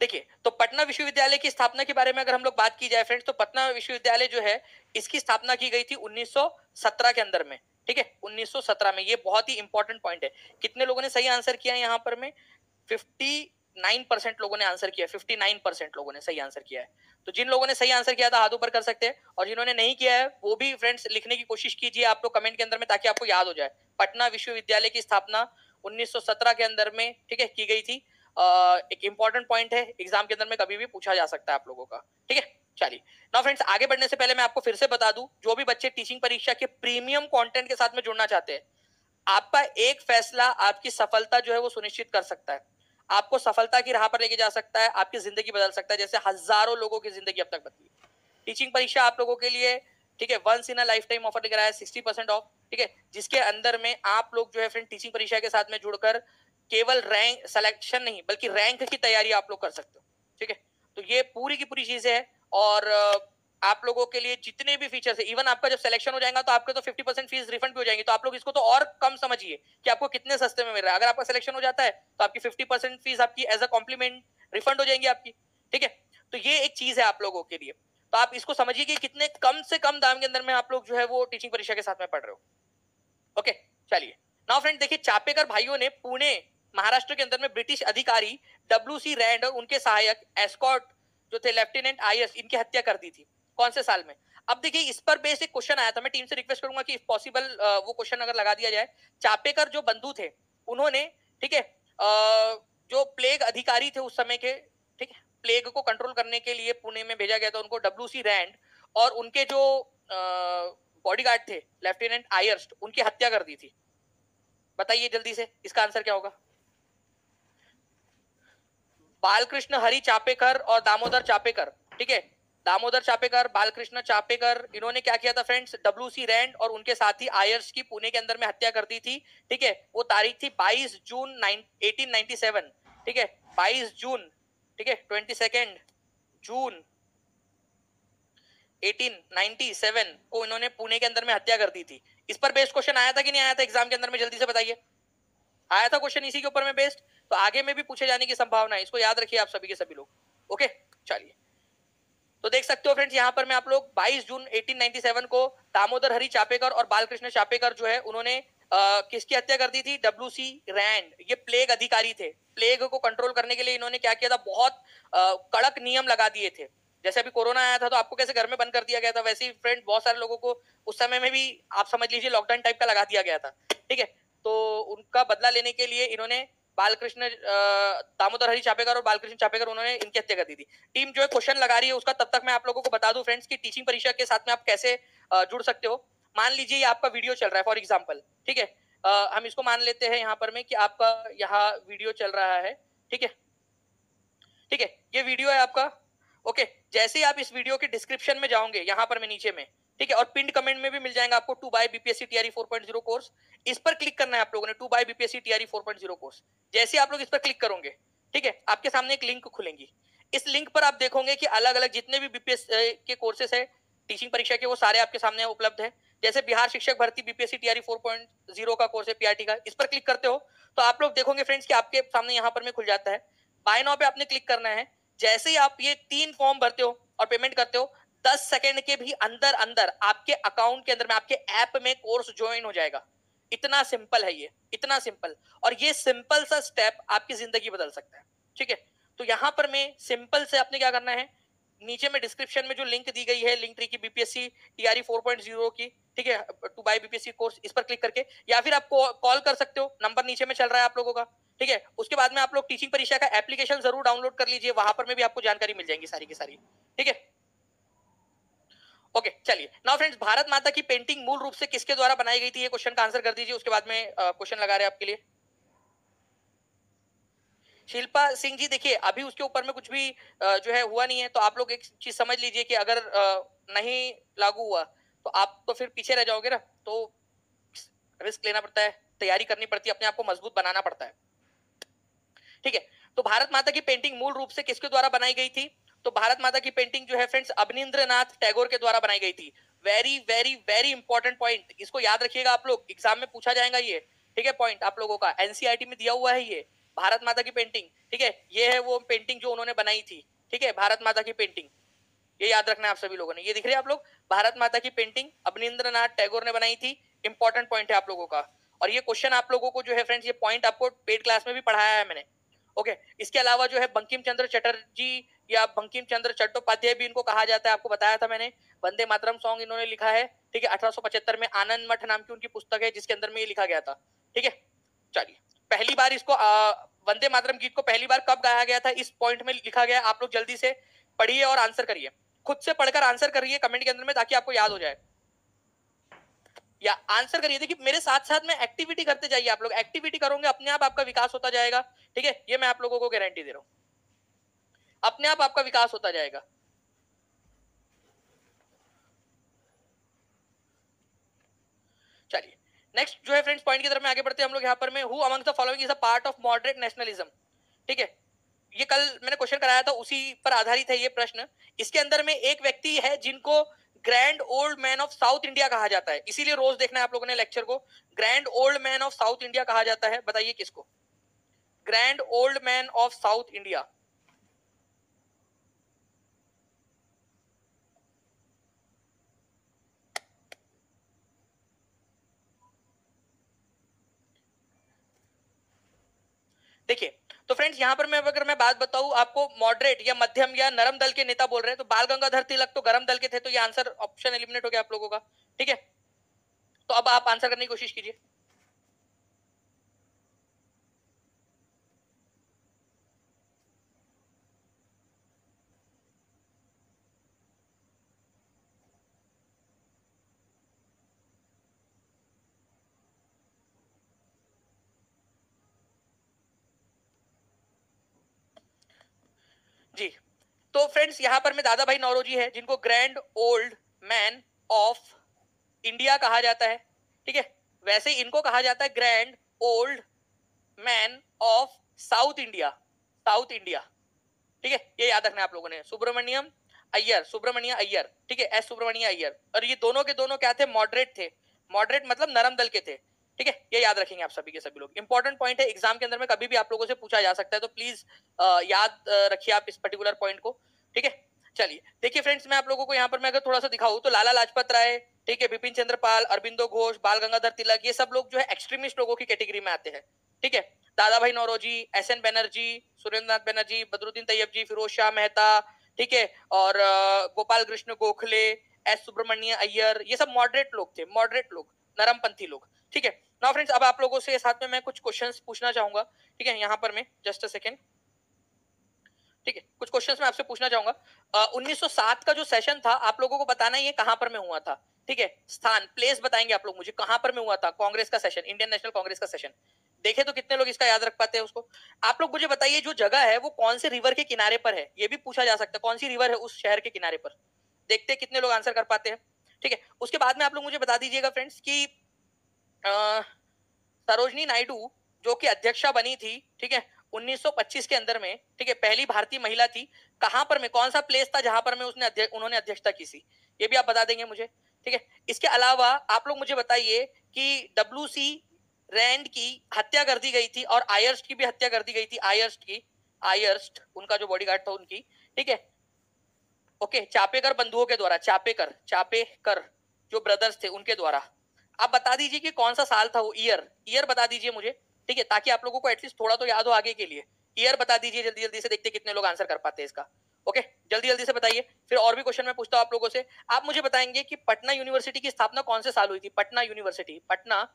देखिए, तो पटना विश्वविद्यालय की स्थापना के बारे में अगर हम लोग बात की जाए फ्रेंड्स, तो पटना विश्वविद्यालय जो है इसकी स्थापना की गई थी 1917 के अंदर में, ठीक है, 1917 में। ये बहुत ही इंपॉर्टेंट पॉइंट है। कितने लोगों ने सही आंसर किया है यहाँ पर में, 59% लोगों ने आंसर किया, 59% लोगों ने सही आंसर किया है। तो जिन लोगों ने सही आंसर किया था हाथ ऊपर कर सकते हैं, और जिन्होंने नहीं किया है वो भी फ्रेंड्स लिखने की कोशिश कीजिए आप लोग कमेंट के अंदर में, ताकि आपको याद हो जाए। पटना विश्वविद्यालय की स्थापना 1917 के अंदर में, ठीक है, की गई थी। एक इंपॉर्टेंट पॉइंट है, एग्जाम के अंदर में कभी भी पूछा जा सकता है आप लोगों का, ठीक है। चलिए नाउ फ्रेंड्स, आगे बढ़ने से पहले मैं आपको फिर से बता दूं, जो भी बच्चे टीचिंग परीक्षा के प्रीमियम कंटेंट के साथ में जुड़ना चाहते हैं, आपका एक फैसला आपकी सफलता जो है वो सुनिश्चित कर सकता है, आपको सफलता की राह पर लेके जा सकता है, आपकी जिंदगी बदल सकता है, जैसे हजारों लोगों की जिंदगी अब तक बदली। टीचिंग परीक्षा आप लोगों के लिए, ठीक है, once in a lifetime offer लेकर आया 60% ऑफ, ठीक है, जिसके अंदर में आप लोग जो है फ्रेंड टीचिंग परीक्षा के साथ में जुड़कर केवल रैंक सिलेक्शन नहीं बल्कि रैंक की तैयारी आप लोग कर सकते हो, ठीक है। तो ये पूरी की पूरी चीजें है। और आप लोगों के लिए जितने भी फीचर्स है, इवन आपका जब सिलेक्शन हो जाएगा तो आपके तो 50% फीस रिफंड भी हो जाएंगी। तो आप लोग इसको तो और कम समझिए कि आपको कितने सस्ते में मिल रहा है। अगर आपका सिलेक्शन हो जाता है तो आपकी 50% फीस आपकी एज अ कॉम्प्लीमेंट रिफंड हो जाएंगी आपकी, ठीक है। तो ये एक चीज है आप लोगों के लिए। तो आप इसको समझिए कि कितने कम से कम दाम के अंदर में आप लोग जो है वो टीचिंग परीक्षा के साथ में पढ़ रहे हो। ओके, चलिए नाउ फ्रेंड, देखिए चापेकर भाइयों ने पुणे महाराष्ट्र के अंदर में ब्रिटिश अधिकारी डब्ल्यू.सी. रैंड और उनके सहायक एस्कॉट जो थे लेफ्टिनेंट आयर्स, इनकी हत्या कर दी थी। कौन से साल में? अब देखिए इस पर बेस एक क्वेश्चन आया था, मैं टीम से रिक्वेस्ट करूंगा कि इफ पॉसिबल वो क्वेश्चन अगर लगा दिया जाए। चापेकर जो बंधु थे उन्होंने, ठीक है, जो प्लेग अधिकारी थे उस समय के, ठीक है, प्लेग को कंट्रोल करने के लिए पुणे में भेजा गया था उनको डब्ल्यू.सी. रैंड, और उनके जो बॉडीगार्ड थे लेफ्टिनेंट आयर्स, उनकी हत्या कर दी थी। बताइए जल्दी से इसका आंसर क्या होगा? बालकृष्ण हरि चापेकर और दामोदर चापेकर, ठीक है, दामोदर चापेकर, बालकृष्ण चापेकर, इन्होंने क्या किया था फ्रेंड्स, डब्ल्यू.सी. रैंड और उनके साथी आयर्स की पुणे के अंदर में हत्या कर दी थी, ठीक है। वो तारीख थी 22 जून 1897, ठीक है, 22 जून, ठीक है, 22 जून 1897 को इन्होंने पुणे के अंदर में हत्या कर दी थी। इस पर बेस्ड क्वेश्चन आया था कि नहीं आया था एग्जाम के अंदर में, जल्दी से बताइए। आया था क्वेश्चन इसी के ऊपर में बेस्ड, तो आगे में भी पूछे जाने की संभावना है, इसको याद रखिए आप सभी के सभी लोग। ओके, चलिए, तो देख सकते हो फ्रेंड्स यहाँ पर मैं आप लोग 22 जून 1897 को दामोदर हरि चापेकर और बालकृष्ण चापेकर जो है उन्होंने किसकी हत्या कर दी थी? डब्ल्यू.सी. रैंड। ये प्लेग अधिकारी थे। प्लेग को कंट्रोल करने के लिए इन्होंने क्या किया था? बहुत कड़क नियम लगा दिए थे। जैसे अभी कोरोना आया था तो आपको कैसे घर में बंद कर दिया गया था, वैसे ही फ्रेंड बहुत सारे लोगों को उस समय में भी आप समझ लीजिए लॉकडाउन टाइप का लगा दिया गया था, ठीक है। तो उनका बदला लेने के लिए इन्होंने बालकृष्ण दामोदर हरि चापेकर और बालकृष्ण चापेकर उन्होंने इनकी हत्या कर दी थी। टीम जो है क्वेश्चन लगा रही है उसका, तब तक मैं आप लोगों को बता दूं फ्रेंड्स कि टीचिंग परीक्षा के साथ में आप कैसे जुड़ सकते हो। मान लीजिए ये आपका वीडियो चल रहा है फॉर एग्जाम्पल, ठीक है, हम इसको मान लेते हैं यहाँ पर में कि आपका यहाँ वीडियो चल रहा है, ठीक है, ठीक है, ये वीडियो है आपका, ओके। जैसे ही आप इस वीडियो के डिस्क्रिप्शन में जाओगे यहाँ पर मैं नीचे में, ठीक है, और पिंड कमेंट में भी मिल जाएगा आपको 2 बाय बीपीएससी टीआरई 4.0 कोर्स, इस पर क्लिक करना है आप लोगों ने, 2 बाय बीपीएससी टीआरई 4.0 कोर्स। जैसे आप लोग इस पर क्लिक करोगे, ठीक है, आपके सामने एक लिंक खुलेंगी। इस लिंक पर आप देखोगे कि अलग अलग जितने भी बीपीएस के कोर्सेस है टीचिंग परीक्षा के, वो सारे आपके सामने उपलब्ध है। जैसे बिहार शिक्षक भर्ती बीपीएससी टीआरई 4.0 का कोर्स है पीआरटी का, इस पर क्लिक करते हो तो आप लोग देखोगे फ्रेंड्स कि आपके सामने यहाँ पर में खुल जाता है। बाय नाउ पे आपने क्लिक करना है। जैसे ही आप ये 3 फॉर्म भरते हो और पेमेंट करते हो, 10 सेकंड के भी अंदर अंदर आपके अकाउंट के अंदर में, आपके ऐप में कोर्स ज्वाइन हो जाएगा। इतना सिंपल है ये, इतना सिंपल, और ये सिंपल सा स्टेप आपकी जिंदगी बदल सकता है, ठीक है। तो यहाँ पर मैं सिंपल से आपने क्या करना है, नीचे में डिस्क्रिप्शन में जो लिंक दी गई है लिंक ट्री की बीपीएससी टीआरई 4.0 की, ठीक है, 2 बाय बीपीएससी कोर्स, इस पर क्लिक करके, या फिर आप कॉल कर सकते हो, नंबर नीचे में चल रहा है आप लोगों का, ठीक है। उसके बाद में आप लोग टीचिंग परीक्षा का एप्लीकेशन जरूर डाउनलोड कर लीजिए, वहां पर में भी आपको जानकारी मिल जाएगी सारी की सारी, ठीक है। ओके, चलिए नाउ फ्रेंड्स, भारत माता की पेंटिंग मूल रूप से किसके द्वारा बनाई गई थी, ये क्वेश्चन का आंसर कर दीजिए, उसके बाद में क्वेश्चन लगा रहे हैं आपके लिए। शिल्पा सिंह जी, देखिए अभी उसके ऊपर में कुछ भी जो है हुआ नहीं है, तो आप लोग एक चीज समझ लीजिए कि अगर नहीं लागू हुआ तो आप तो फिर पीछे रह जाओगे ना, तो रिस्क लेना पड़ता है, तैयारी करनी पड़ती है, अपने आप को मजबूत बनाना पड़ता है, ठीक है। तो भारत माता की पेंटिंग मूल रूप से किसके द्वारा बनाई गई थी, तो भारत माता की पेंटिंग जो है फ्रेंड्स अवनींद्रनाथ टैगोर के द्वारा बनाई गई थी। Very very very important point, इसको याद रखिएगा आप लोग, एग्जाम में पूछा जाएगा ये, ठीक है, पॉइंट आप लोगों का एनसीईआरटी में दिया हुआ है ये भारत माता की पेंटिंग, ठीक है। ये है वो पेंटिंग जो उन्होंने बनाई थी, ठीक है, भारत माता की पेंटिंग, ये याद रखना है आप सभी लोगों ने। ये दिख रहे हैं आप लोग, भारत माता की पेंटिंग अवनींद्रनाथ टैगोर ने बनाई थी, इंपॉर्टेंट पॉइंट है आप लोगों का। और ये क्वेश्चन आप लोगों को जो है फ्रेंड्स, ये पॉइंट आपको पेड क्लास में भी पढ़ाया है मैंने, ओके। इसके अलावा जो है बंकिम चंद्र चटर्जी या बंकिम चंद्र चट्टोपाध्याय भी इनको कहा जाता है, आपको बताया था मैंने। वंदे मातरम सॉन्ग इन्होंने लिखा है, ठीक है, 1875 में आनंद मठ नाम की उनकी पुस्तक है जिसके अंदर में ये लिखा गया था, ठीक है। चलिए, पहली बार इसको वंदे मातरम गीत को पहली बार कब गाया गया था, इस पॉइंट में लिखा गया। आप लोग जल्दी से पढ़िए और आंसर करिए, खुद से पढ़कर आंसर करिए कमेंट के अंदर में, ताकि आपको याद हो जाए, या आंसर करिए। देखिए मेरे साथ साथ में एक्टिविटी करते जाइए, आप लोग एक्टिविटी करोगे अपने आप आपका विकास होता जाएगा, ठीक है, ये मैं आप लोगों को गारंटी दे रहा हूं, अपने आप आपका विकास होता जाएगा। चलिए नेक्स्ट जो है फ्रेंड्स पॉइंट की तरफ में आगे बढ़ते हैं हम लोग यहाँ पर में, who among the following is a part of moderate nationalism, ठीक है। ये कल मैंने क्वेश्चन कराया था, उसी पर आधारित है ये प्रश्न। इसके अंदर में एक व्यक्ति है जिनको grand old man of south India कहा जाता है, इसीलिए रोज देखना है आप लोगों ने लेक्चर को, grand old man of south India कहा जाता है, बताइए किसको, grand old man of south India. देखिए तो फ्रेंड्स यहाँ पर मैं अगर मैं बात बताऊं आपको, मॉडरेट या मध्यम या नरम दल के नेता बोल रहे हैं, तो बाल गंगाधर तिलक तो गरम दल के थे, तो ये आंसर ऑप्शन एलिमिनेट हो गया आप लोगों का, ठीक है। तो अब आप आंसर करने की कोशिश कीजिए। जी, तो फ्रेंड्स यहाँ पर में दादा भाई नौरोजी है जिनको grand old man of India कहा जाता है, ठीक है। वैसे इनको कहा जाता है grand old man of south India, south India, ठीक है, ये याद रखना है आप लोगों ने। सुब्रमण्यम अय्यर, सुब्रमण्य अय्यर, ठीक है, एस सुब्रमण्य अय्यर, और ये दोनों के दोनों क्या थे, मॉडरेट थे, मॉडरेट मतलब नरम दल के थे, ठीक है। ये याद रखेंगे आप सभी के सभी लोग, इंपॉर्टेंट पॉइंट है, एग्जाम के अंदर में कभी भी आप लोगों से पूछा जा सकता है, तो प्लीज याद रखिए आप इस पर्टिकुलर पॉइंट को, ठीक है। चलिए देखिए फ्रेंड्स, मैं आप लोगों को यहाँ पर मैं अगर थोड़ा सा दिखाऊं तो लाला लाजपत राय, ठीक है, बिपिन चंद्र पाल, अरबिंदो घोष, बाल गंगाधर तिलक, ये सब लोग जो है एक्सट्रीमिस्ट लोगों की कैटेगरी में आते हैं, ठीक है। दादा भाई नौरोजी, एस एन बनर्जी, सुरेंद्र नाथ बनर्जी, बदरुद्दीन तैयब जी, फिरोज शाह मेहता, ठीक है, और गोपाल कृष्ण गोखले, एस सुब्रमण्य अय्यर, ये सब मॉडरेट लोग थे, मॉडरेट लोग, नरमपंथी लोग, ठीक है। नाउ फ्रेंड्स, अब आप लोगों से साथ में मैं कुछ क्वेश्चंस पूछना चाहूंगा, ठीक है। यहाँ पर मैं जस्ट अ सेकेंड, ठीक है, कुछ क्वेश्चंस मैं आपसे पूछना चाहूंगा। 1907 का जो सेशन था, आप लोगों को बताना है ये कहां पर में हुआ था, ठीक है। स्थान, प्लेस बताएंगे आप लोग मुझे, कहां पर में हुआ था कांग्रेस का सेशन, इंडियन नेशनल कांग्रेस का सेशन। देखे तो कितने लोग इसका याद रख पाते हैं उसको। आप लोग मुझे बताइए जो जगह है वो कौन से रिवर के किनारे पर है, ये भी पूछा जा सकता है, कौन सी रिवर है उस शहर के किनारे पर। देखते हैं कितने लोग आंसर कर पाते हैं, ठीक है। उसके बाद में आप लोग मुझे बता दीजिएगा फ्रेंड्स कि सरोजनी नायडू जो कि अध्यक्षा बनी थी, ठीक है, 1925 के अंदर में, ठीक है, पहली भारतीय महिला थी, कहां पर में, कौन सा प्लेस था जहां पर में उन्होंने अध्यक्षता की थी, ये भी आप बता देंगे मुझे, ठीक है। इसके अलावा आप लोग मुझे बताइए कि डब्ल्यूसी रैंड की हत्या कर दी गई थी और आयर्स्ट की भी हत्या कर दी गई थी, आयर्स्ट उनका जो बॉडीगार्ड था उनकी, ठीक है, ओके, चापेकर बंधुओं के द्वारा, चापेकर जो ब्रदर्स थे उनके द्वारा। आप बता दीजिए कि कौन सा साल था वो, ईयर बता दीजिए मुझे, ठीक है, ताकि आप लोगों को एटलीस्ट थोड़ा तो याद हो आगे के लिए। ईयर बता दीजिए जल्दी जल्दी से, देखते कितने लोग आंसर कर पाते हैं इसका। ओके, जल्दी जल्दी से बताइए, फिर और भी क्वेश्चन मैं पूछता हूं आप लोगों से। आप मुझे बताएंगे कि पटना यूनिवर्सिटी की स्थापना कौन से साल हुई थी, पटना यूनिवर्सिटी पटना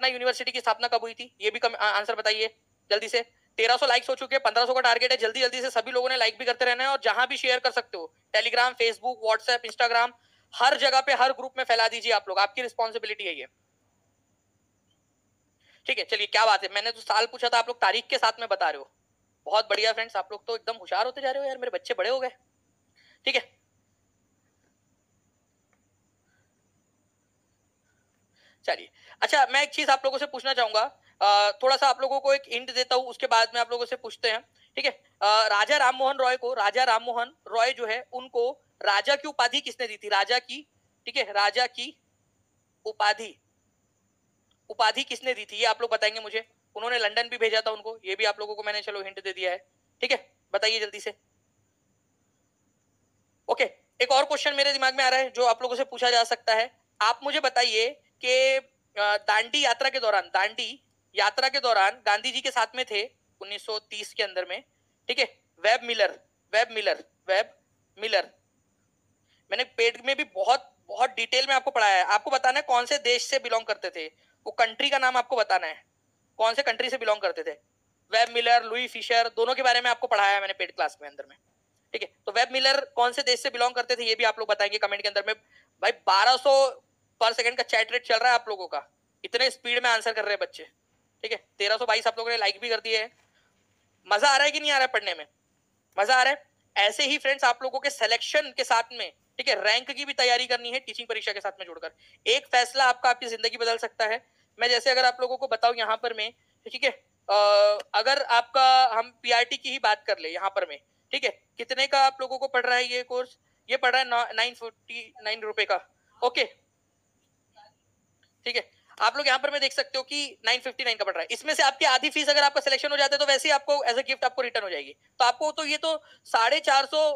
यूनिवर्सिटी की स्थापना कब हुई थी, ये भी आंसर बताइए जल्दी से। 1300 लाइक्स हो चुके हैं, 1500 का टारगेट है, जल्दी जल्दी से सभी लोगों ने लाइक भी करते रहना है और जहां भी शेयर कर सकते हो, टेलीग्राम, फेसबुक, व्हाट्सएप, इंस्टाग्राम, हर जगह पे हर ग्रुप में फैला दीजिए आप लोग, आपकी रिस्पॉन्सिबिलिटी है ये, ठीक है। चलिए, क्या बात है, मैंने तो साल पूछा था, आप लोग तारीख के साथ में बता रहे हो, बहुत बढ़िया फ्रेंड्स, आप लोग तो एकदम होशियार होते जा रहे हो यार, मेरे बच्चे बड़े हो गए, ठीक है। चलिए, अच्छा, मैं एक चीज आप लोगों से पूछना चाहूंगा, थोड़ा सा आप लोगों को एक हिंट देता हूं, उसके बाद में आप लोगों से पूछते हैं, ठीक है। राजा राम मोहन रॉय जो है उनको राजा की उपाधि किसने दी थी, राजा की, ठीक है, राजा की उपाधि किसने दी थी, ये आप लोग बताएंगे मुझे। उन्होंने लंदन भी भेजा था उनको, ये भी आप लोगों को मैंने चलो हिंट दे दिया है, ठीक है, बताइए जल्दी से। ओके, एक और क्वेश्चन मेरे दिमाग में आ रहा है जो आप लोगों से पूछा जा सकता है। आप मुझे बताइए कि दांडी यात्रा के दौरान गांधी जी के साथ में थे 1930 के अंदर में, ठीक है, वेब मिलर, मैंने पेड में भी बहुत बहुत डिटेल में आपको पढ़ाया है। आपको बताना है कौन से देश से बिलोंग करते थे, वो कंट्री का नाम आपको बताना है, कौन से कंट्री से बिलोंग करते थे। वेब मिलर, लुई फिशर, दोनों के बारे में आपको पढ़ाया है मैंने पेड क्लास में अंदर में, ठीक है। तो वेब मिलर कौन से देश से बिलोंग करते थे, ये भी आप लोग बताएंगे कमेंट के अंदर में। भाई 1200 पर सेकंड का चैट रेट चल रहा है आप लोगों का, इतने स्पीड में आंसर कर रहे हैं बच्चे, ठीक है। 1322 आप लोगों ने लाइक भी कर दिए है। मजा आ रहा है कि नहीं आ रहा है पढ़ने में, मजा आ रहा है। ऐसे ही फ्रेंड्स आप लोगों के सिलेक्शन के साथ में, ठीक है, रैंक की भी तैयारी करनी है टीचिंग परीक्षा के साथ में जुड़कर, एक फैसला आपका आपकी जिंदगी बदल सकता है। मैं जैसे अगर आप लोगों को बताऊं यहाँ पर में, ठीक है, अगर आपका हम पीआरटी की ही बात कर ले यहाँ पर में, ठीक है, कितने का आप लोगों को पड़ रहा है ये कोर्स, ये पड़ रहा है 949 रुपए का, ओके, ठीक है। आप लोग यहाँ पर में देख सकते हो कि 959 का पड़ रहा है, इसमें से आपकी आधी फीस अगर आपका सिलेक्शन हो जाता है तो वैसे ही आपको एज अ गिफ्ट आपको रिटर्न हो जाएगी, तो आपको तो ये तो 450